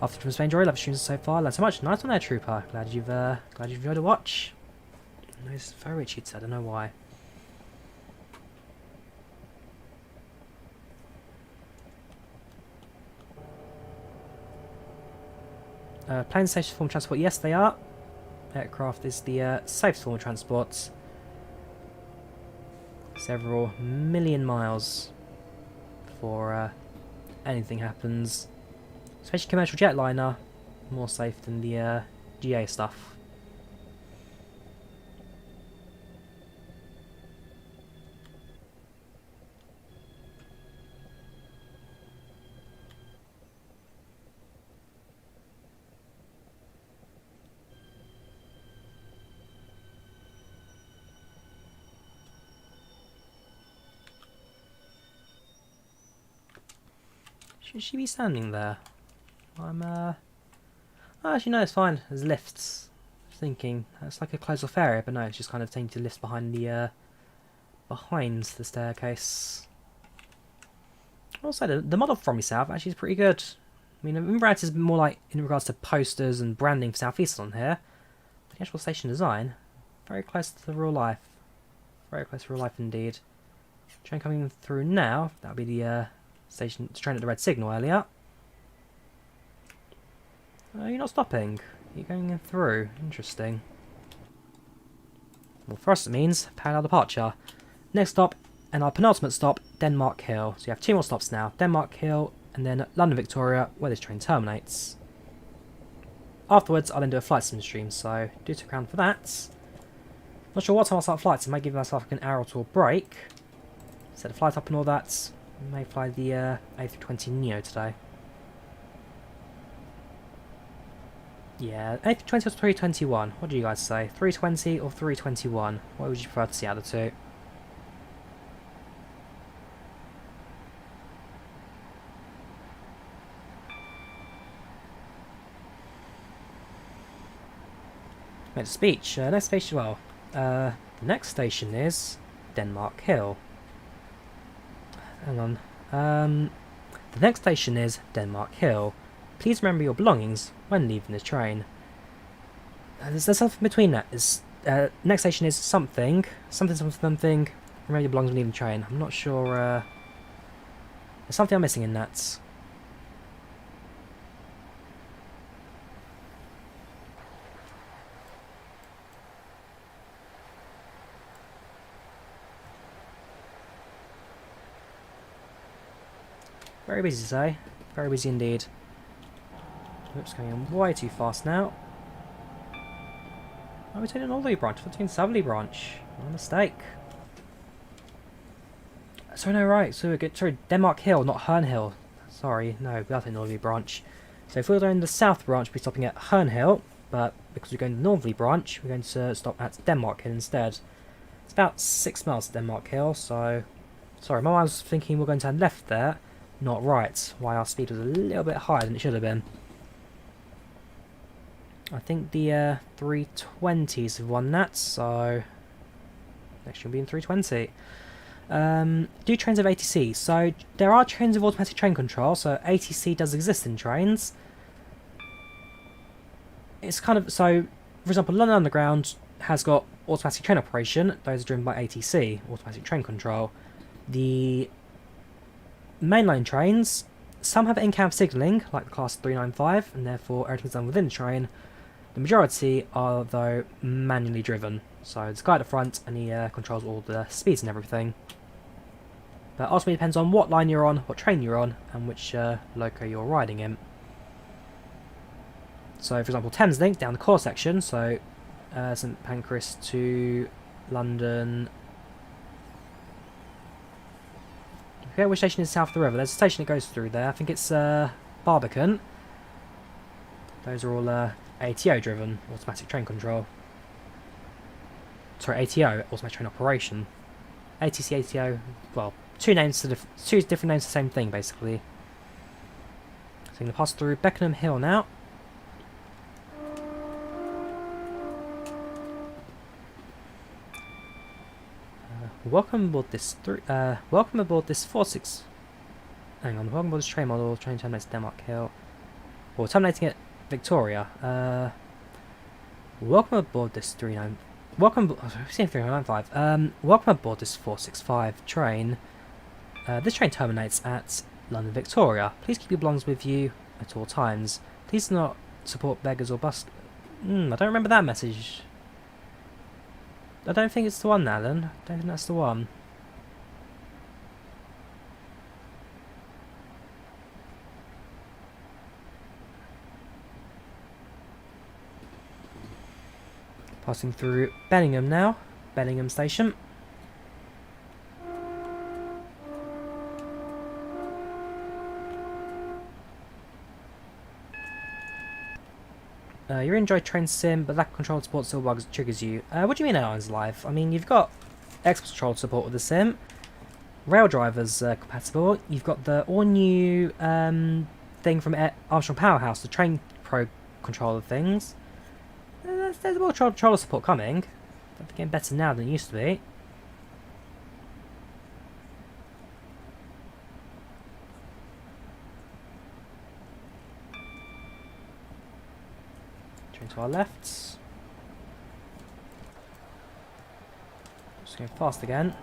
After from St Drawyah, love streams so far. Learned so much. Nice one there, Trooper. Glad you've enjoyed the watch. No, it's very rich, I don't know why. Plane station form of transport, yes they are. Aircraft is the safest form of transport. Several million miles before anything happens. Especially commercial jetliner, more safe than the GA stuff. Should she be standing there? I'm oh, actually no, it's fine. There's lifts. I was thinking that's like a closed off area, but no, it's just kind of taking the lifts behind the staircase. Also, the model from South actually is pretty good. I mean, Embraer is more like in regards to posters and branding for Southeastern here. But the actual station design, very close to the real life. Very close to real life indeed. Train coming through now. That'll be the station train at the red signal earlier. You're not stopping. You're going through. Interesting. Well, for us it means parallel departure. Next stop, and our penultimate stop, Denmark Hill. So you have 2 more stops now. Denmark Hill, and then London Victoria, where this train terminates. Afterwards, I'll then do a flight sim stream, so do stick around for that. Not sure what time I'll start flights. I might give myself like an hour or two break. Set the flight up and all that. I may fly the A320neo today. Yeah, A320 or 321. What do you guys say? 320 or 321? What would you prefer to see out of the two? Made a speech. Next station, well, the next station is Denmark Hill. Hang on. The next station is Denmark Hill. Please remember your belongings when leaving the train. There's something between that. Next station is something. Remember your belongings when leaving the train. I'm not sure. There's something I'm missing in that. Very busy today. Very busy indeed. Oops, going on way too fast now. Oh, we're taking a northerly branch. We're taking a southerly branch. My mistake. Sorry, no, right. So we're good. Sorry, Denmark Hill, not Herne Hill. Sorry, no, we are taking a northerly branch. So if we're going the south branch, we're stopping at Herne Hill. But because we're going to the northerly branch, we're going to stop at Denmark Hill instead. It's about 6 miles to Denmark Hill, so... Sorry, I was thinking we're going to turn left there, not right. Why our speed was a little bit higher than it should have been. I think the 320s have won that, so... Next year will be in 320. Do trains have ATC? So there are trains with automatic train control, so ATC does exist in trains. It's kind of... So, for example, London Underground has got automatic train operation. Those are driven by ATC, automatic train control. The mainline trains, some have in-cab signalling, like the Class 395, and therefore everything's done within the train. The majority are, though, manually driven. So it's guy at the front, and he controls all the speeds and everything. But ultimately depends on what line you're on, what train you're on, and which loco you're riding in. So, for example, Thameslink down the core section, so St Pancras to London. I forget which station is south of the river. There's a station that goes through there. I think it's Barbican. Those are all ATO driven, automatic train control. Sorry, ATO, automatic train operation. ATC, ATO, well, two different names for the same thing, basically. So I'm going to pass through Beckenham Hill now. Welcome aboard this welcome aboard this 46. Hang on, welcome aboard this train model. Train terminates at Denmark Hill. Or terminating at Victoria. Welcome aboard this 39. Welcome. Oh, I've seen 3995. Welcome aboard this 465 train. This train terminates at London Victoria. Please keep your belongings with you at all times. Please do not support beggars or bus. I don't remember that message. I don't think it's the one, Alan. I don't think that's the one. Passing through Bellingham now. Bellingham station. You enjoy train sim, but lack of control support still triggers you. What do you mean Airlines Live? I mean, you've got export control support with the sim. Rail drivers compatible. You've got the all-new thing from Armstrong Powerhouse, the train pro controller things. There's more controller support coming. They're getting better now than it used to be. To our left. Just going fast again.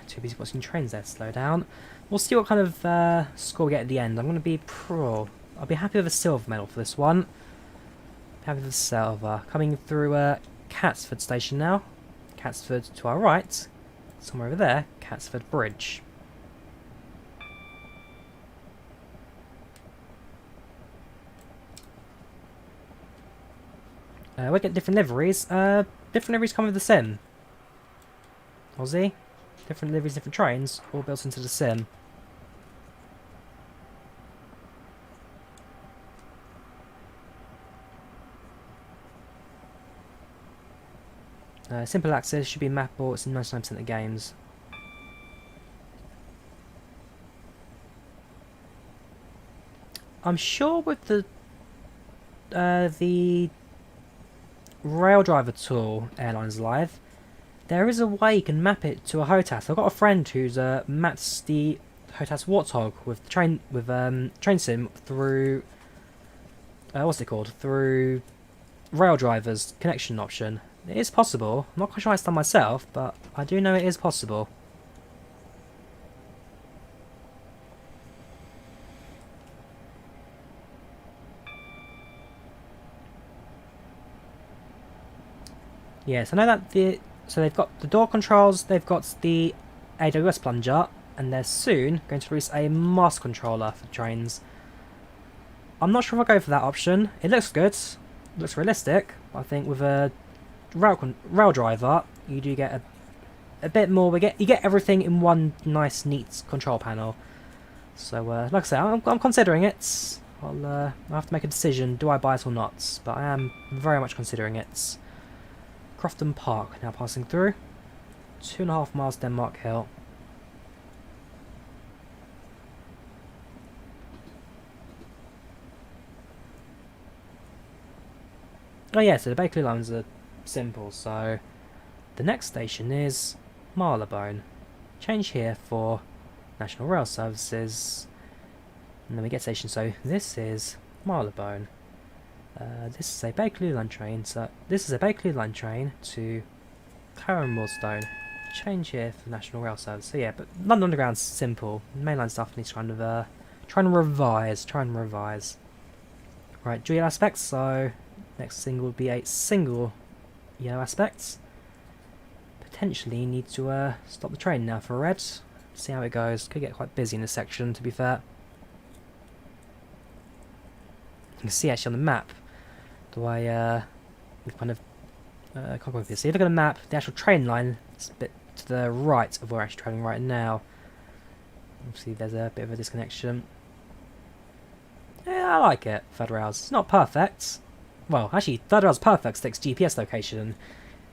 Too busy watching trains there to slow down. We'll see what kind of score we get at the end. I'm going to be pro. I'll be happy with a silver medal for this one. Happy with a silver. Coming through Catsford station now. Catsford to our right. Somewhere over there. Catsford Bridge. We'll get different liveries. Different liveries come with the sim. Aussie. Different liveries, different trains, all built into the sim. Simple access should be mappable. It's in 99% of games. I'm sure with the rail driver tool Airlines Live, there is a way you can map it to a HOTAS. I've got a friend who's mapped the HOTAS Warthog with train sim through what's it called? Through rail drivers connection option. It is possible. I'm not quite sure how it's done myself, but I do know it is possible. Yes, I know that So they've got the door controls, they've got the AWS plunger, and they're soon going to release a master controller for trains. I'm not sure if I'll go for that option. It looks good, it looks realistic. I think with a rail driver, you do get a bit more. You get everything in one nice, neat control panel. So, like I said, I'm considering it. I'll have to make a decision. Do I buy it or not? But I am very much considering it. Crofton Park now passing through. 2.5 miles Denmark Hill. Oh yeah, so the Bakerloo lines are simple. So the next station is Marylebone. Change here for National Rail Services. And then we get station. So this is Marylebone. This is a Bakerloo line train. So this is a Bakerloo line train to Clare Moorstone. Change here for National Rail Service. So yeah, but London Underground's simple. Mainline stuff needs to kind of try and revise. Right, dual aspects. So next single would be a single yellow aspect. Potentially need to stop the train now for red. See how it goes. Could get quite busy in this section, to be fair. You can see actually on the map the way kind of can't go with this. So if you look at the map, the actual train line is a bit to the right of where we're actually travelling right now. Obviously there's a bit of a disconnection. Yeah, I like it, third rails. It's not perfect. Well, actually, third rail's perfect, sticks GPS location.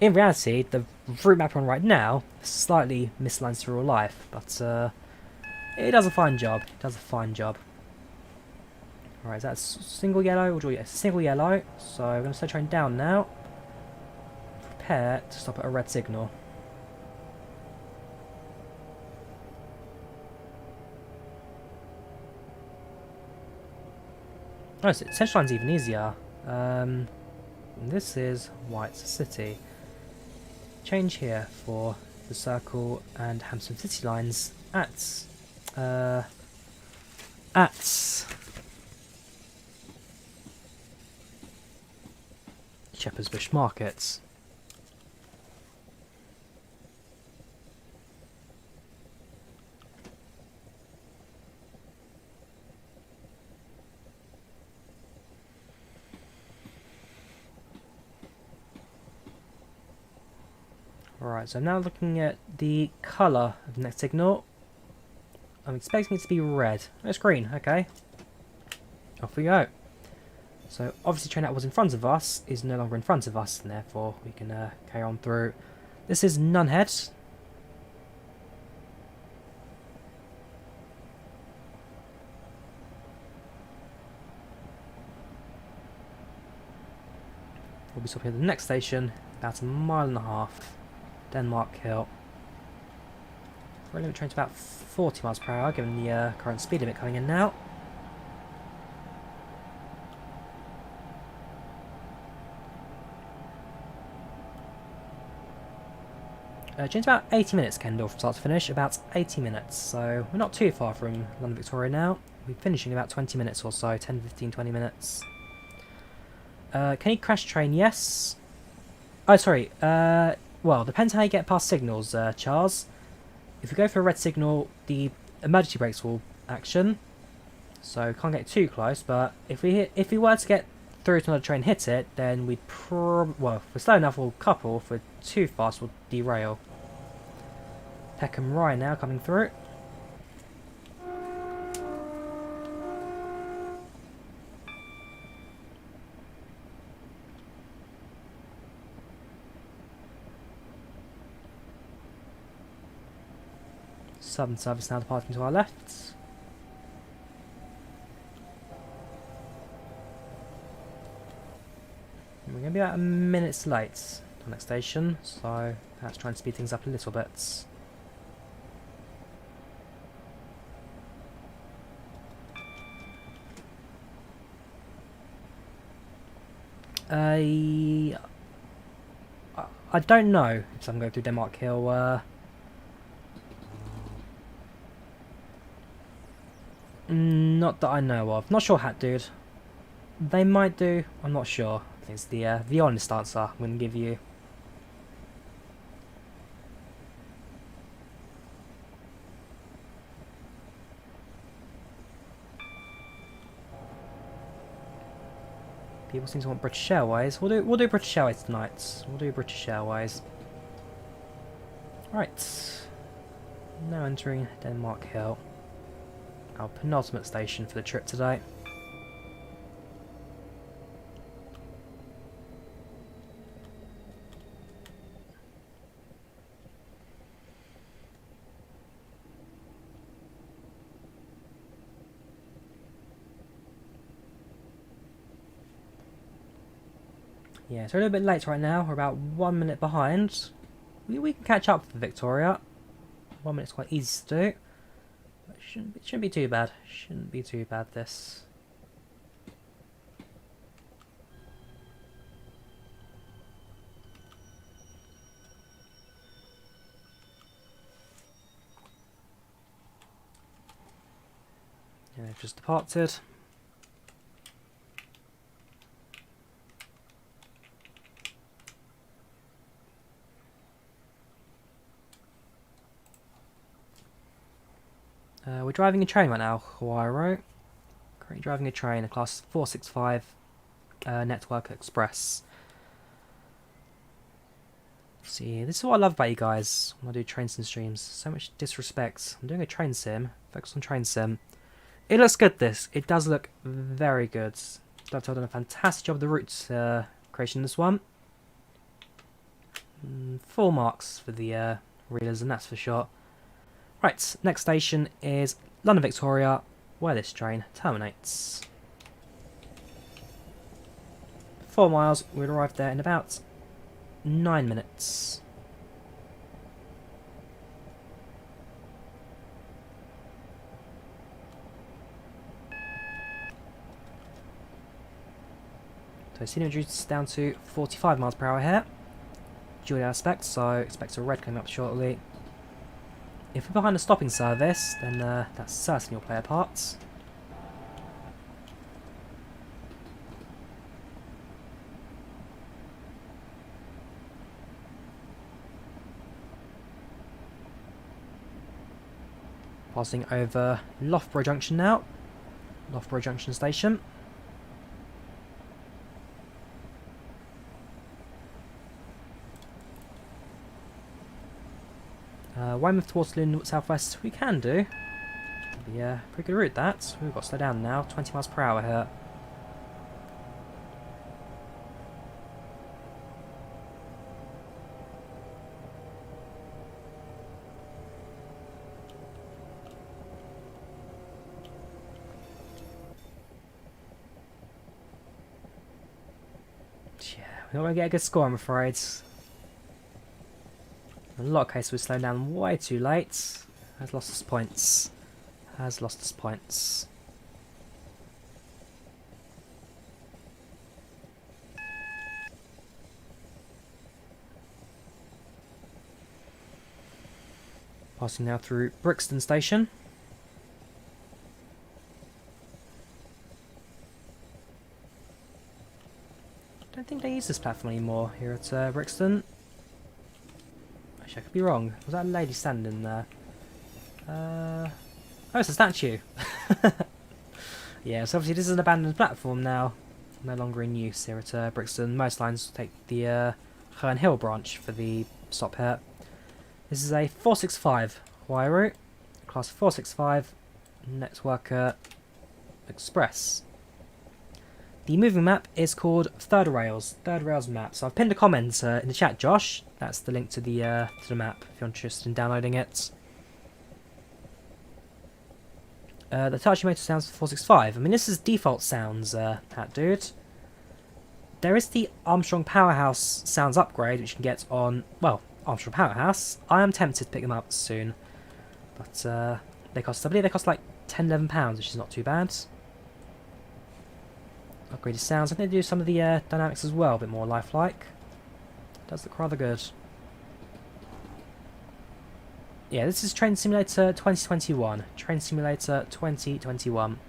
In reality, the route map we're on right now slightly mislines through real life, but it does a fine job. Alright, is that a single yellow or Drawyah? It's a single yellow, so we're going to slow train down now. Prepare to stop at a red signal. Oh, so Central Line's even easier. This is White City. Change here for the Circle and Hampstead City lines at Shepherd's Bush Markets. Alright, so I'm now looking at the colour of the next signal. I'm expecting it to be red. Oh, it's green, okay. Off we go. So obviously the train that was in front of us is no longer in front of us, and therefore we can carry on through. This is Nunhead. We'll be stopping at the next station, about 1.5 miles. Denmark Hill. We're limit train to about 40 miles per hour, given the current speed limit coming in now. Train's about 80 minutes, Kendall, from start to finish. About 80 minutes, so we're not too far from London Victoria now. We're finishing about 20 minutes or so, 10, 15, 20 minutes. Can you crash train? Yes. Oh, sorry. Well, depends how you get past signals, Charles. If we go for a red signal, the emergency brakes will action, so can't get too close. But if we were to get through to another train, hit it, then we'd well, if we're slow enough, we'll couple. If we're too fast, we'll derail. Peckham Rye now coming through. Southern service now departing to our left. We're going to be about a minute late to the next station, so let's try and speed things up a little bit. I don't know if I'm going through Denmark Hill. Not that I know of. Not sure, Hat Dude. They might do. I'm not sure. It's the honest answer I'm going to give you. People seem to want British Airways. We'll do British Airways tonight. We'll do British Airways. Right. Now entering Denmark Hill. Our penultimate station for the trip today. Yeah, so we're a little bit late right now. We're about 1 minute behind. We can catch up for Victoria. 1 minute's quite easy to do. But shouldn't be too bad. Shouldn't be too bad, this. Yeah, they've just departed. We're driving a train right now, Huayro. Currently driving a train, a class 465 Network Express. See, this is what I love about you guys when I do train sim streams. So much disrespect. I'm doing a train sim, focus on train sim. It looks good, this. It does look very good. I've done a fantastic job of the route creation in this one. Full marks for the realism, that's for sure. Right, next station is London Victoria, where this train terminates. 4 miles, we'll arrive there in about 9 minutes. So scenery reduces down to 45 miles per hour here. Dual aspect, so expect a red coming up shortly. If we're behind a stopping service, then that certainly will play a part. Passing over Loughborough Junction now. Loughborough Junction Station. Weymouth to Waterloo southwest we can do. Yeah, pretty good route that. We've got to slow down now, 20 miles per hour here. Yeah, we're not going to get a good score, I'm afraid. In a lot of cases we're slowing down way too late. Has lost us points. Has lost us points. Passing now through Brixton Station. Don't think they use this platform anymore here at Brixton. Actually, I could be wrong. Was that a lady standing there? Oh, it's a statue. Yeah, so obviously this is an abandoned platform now. No longer in use here at Brixton. Most lines take the Herne Hill branch for the stop here. This is a 465 wire route. Class 465 Network Express. The moving map is called Third Rails map. So I've pinned a comment in the chat, Josh. That's the link to the map if you're interested in downloading it. The touchy motor sounds 465. I mean, this is default sounds, that dude. There is the Armstrong Powerhouse sounds upgrade, which you can get on, well, Armstrong Powerhouse. I am tempted to pick them up soon, but they cost, I believe they cost like £10–11, which is not too bad. Upgraded sounds. I think they do some of the dynamics as well, a bit more lifelike. Does look rather good. Yeah, this is Train Simulator 2021. Train Simulator 2021.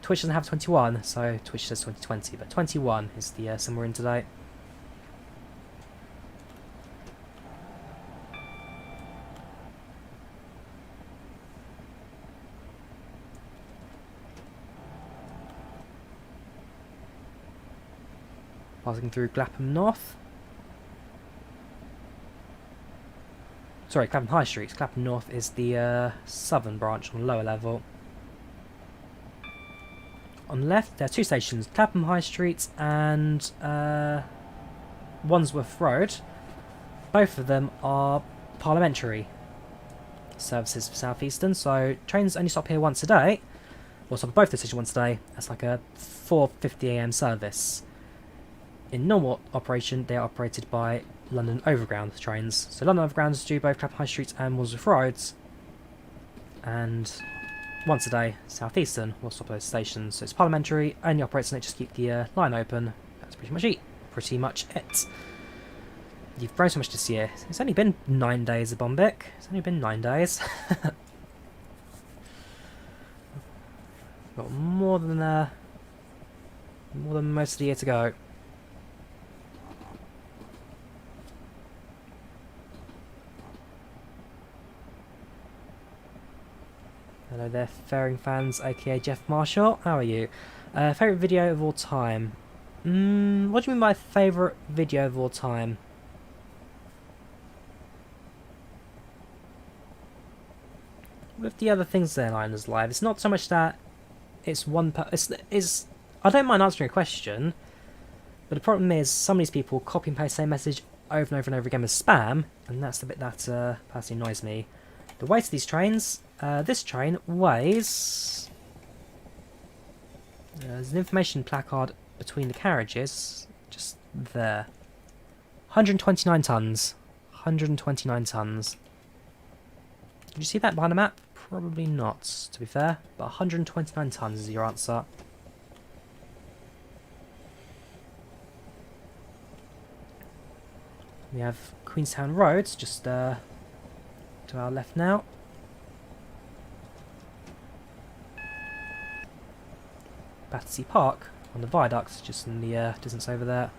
Twitch doesn't have 21, so Twitch says 2020, but 21 is the sim we're in today. passing through Clapham North. Sorry, Clapham High Street. Clapham North is the southern branch on the lower level. On the left, there are two stations, Clapham High Street and Wandsworth Road. Both of them are parliamentary services for Southeastern, so trains only stop here once a day. Well, stop at both the stations once a day. That's like a 4:50 AM service. In normal operation, they are operated by London Overground trains. So London Overgrounds do both Clapham High Street and Wandsworth Roads. And once a day, Southeastern will stop at those stations. So it's parliamentary, only operates on it, just keep the line open. That's pretty much it. You've grown so much this year. It's only been 9 days of Bombic. It's only been 9 days. Got more than most of the year to go. Hello there, Fairing fans, aka Jeff Marshall. How are you? Favourite video of all time? What do you mean by favourite video of all time? With the other things there, Liners Live, it's not so much that it's one it's I don't mind answering a question, but the problem is some of these people copy and paste the same message over and over and over again with spam, and that's the bit that personally annoys me. The weight of these trains, this train weighs... there's an information placard between the carriages, just there. 129 tonnes. 129 tonnes. Did you see that behind the map? Probably not, to be fair, but 129 tonnes is your answer. We have Queenstown Road, just to our left now. Battersea Park on the viaduct, just in the distance over there.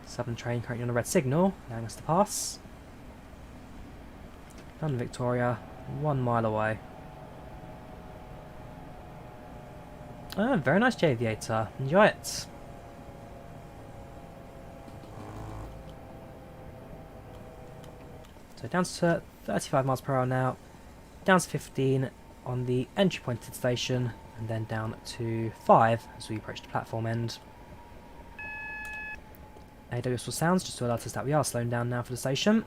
Southern train currently on a red signal, allowing us to pass. London Victoria, 1 mile away. Oh, very nice J-Aviator. Enjoy it. So down to 35 miles per hour now, down to 15 on the entry point to the station, and then down to 5 as we approach the platform end. AWS sounds just to alert us that we are slowing down now for the station.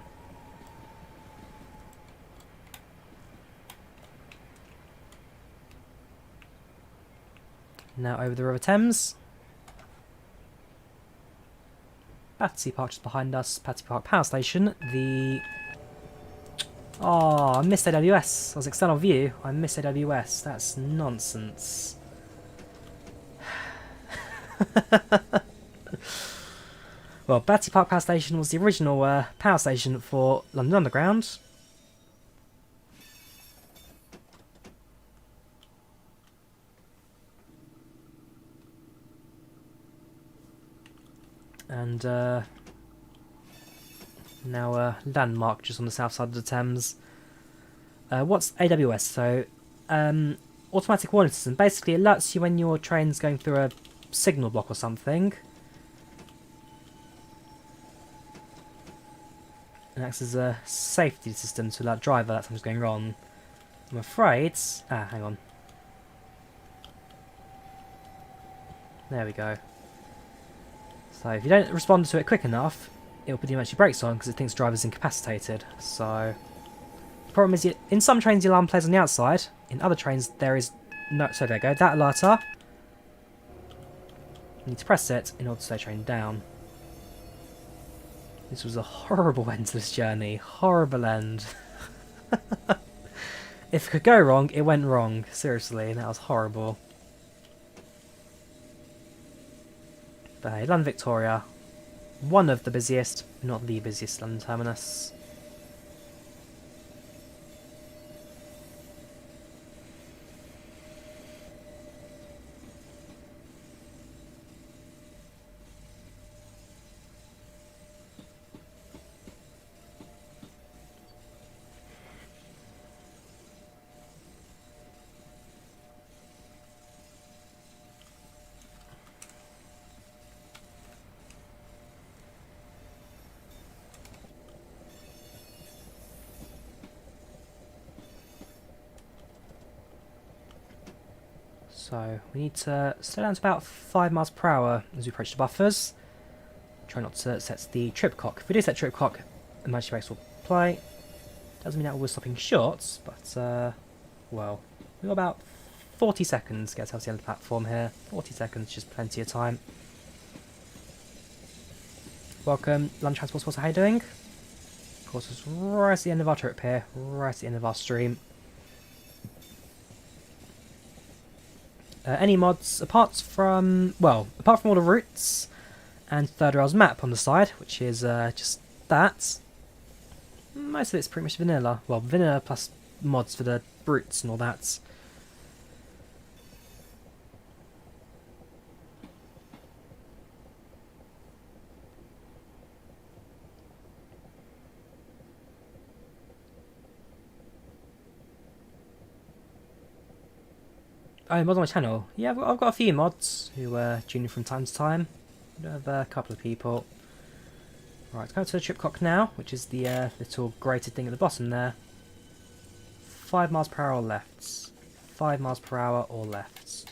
Now over the River Thames. Battersea Park just behind us. Battersea Park Power Station. Oh, I missed AWS. I was external view. I missed AWS. That's nonsense. Well, Battersea Park Power Station was the original power station for London Underground. And now a landmark just on the south side of the Thames. What's AWS? So, automatic warning system. Basically, it alerts you when your train's going through a signal block or something. And acts as a safety system to alert driver that something's going wrong. I'm afraid... hang on. There we go. So if you don't respond to it quick enough, it'll put the emergency brakes on because it thinks the driver's incapacitated. So the problem is, in some trains the alarm plays on the outside. In other trains there is no... So there you go, that alerter. You need to press it in order to slow the train down. This was a horrible end to this journey. Horrible end. If it could go wrong, it went wrong. Seriously, that was horrible. But hey, London Victoria, one of the busiest, not the busiest London terminus. So we need to slow down to about 5 miles per hour as we approach the buffers. Try not to set the trip clock. If we do set trip clock, emergency brakes will play. Doesn't mean that we're stopping short, but well, we've got about 40 seconds to get ourselves to the end of the platform here. 40 seconds, just plenty of time. Welcome, London Transport Sports, how are you doing? Of course, it's right at the end of our trip here, right at the end of our stream. Any mods apart from all the routes and third rail's map on the side, which is just that. Most of it's pretty much vanilla. Well, vanilla plus mods for the routes and all that. Oh, mods on my channel. Yeah, I've got a few mods who tune in from time to time. I have a couple of people. Right, let's go to the trip clock now, which is the little grated thing at the bottom there. 5 miles per hour lefts. 5 miles per hour or lefts.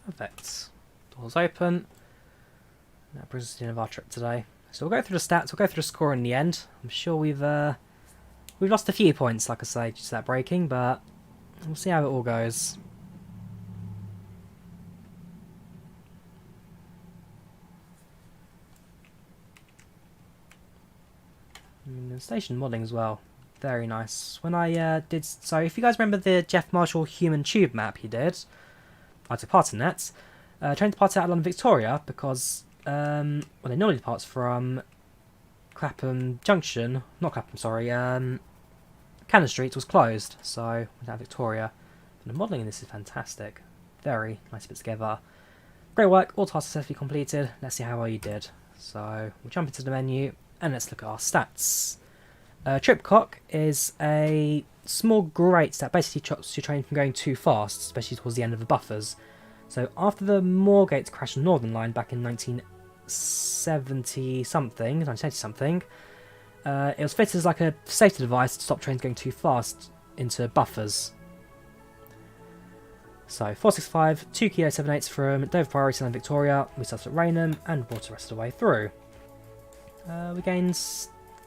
Perfect. Doors open. That brings us to the end of our trip today. So we'll go through the stats, we'll go through the score in the end. I'm sure we've lost a few points, like I say, just that braking, but we'll see how it all goes. And station modelling as well. Very nice. When I so if you guys remember the Jeff Marshall human tube map he did, I took part in that. Trying to depart out of London Victoria because they normally depart from Clapham Junction, not Clapham, sorry, Cannon Street was closed, so went out of Victoria. And the modelling in this is fantastic. Very nicely put together. Great work, all tasks successfully completed. Let's see how well you did. So we'll jump into the menu and let's look at our stats. Trip clock is a small grate that basically stops your train from going too fast, especially towards the end of the buffers. So after the Moorgate crash on Northern Line back in 1970 something, it was fitted as like a safety device to stop trains going too fast into buffers. So 465, 2 Kilo 78s from Dover Priory to Victoria. We started at Rainham and brought the rest of the way through. We gained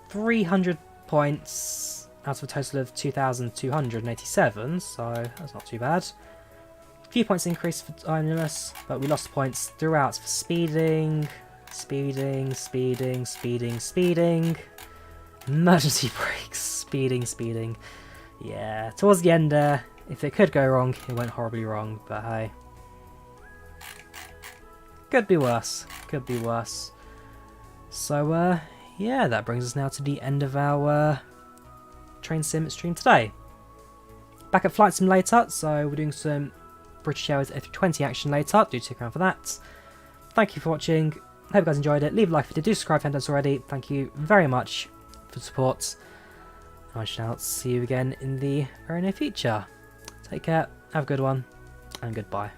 300 points out of a total of 2,287, so that's not too bad. A few points increased for timeliness, but we lost points throughout for speeding, emergency brakes, speeding. Yeah, towards the end there, if it could go wrong, it went horribly wrong, but hey. Could be worse. So, yeah, that brings us now to the end of our train sim stream today. Back at Flight Sim later, so we're doing some British Airways A320 action later. Do stick around for that. Thank you for watching. Hope you guys enjoyed it. Leave a like if you did. Do subscribe if you haven't done so already. Thank you very much for the support. I shall see you again in the very near future. Take care, have a good one, and goodbye.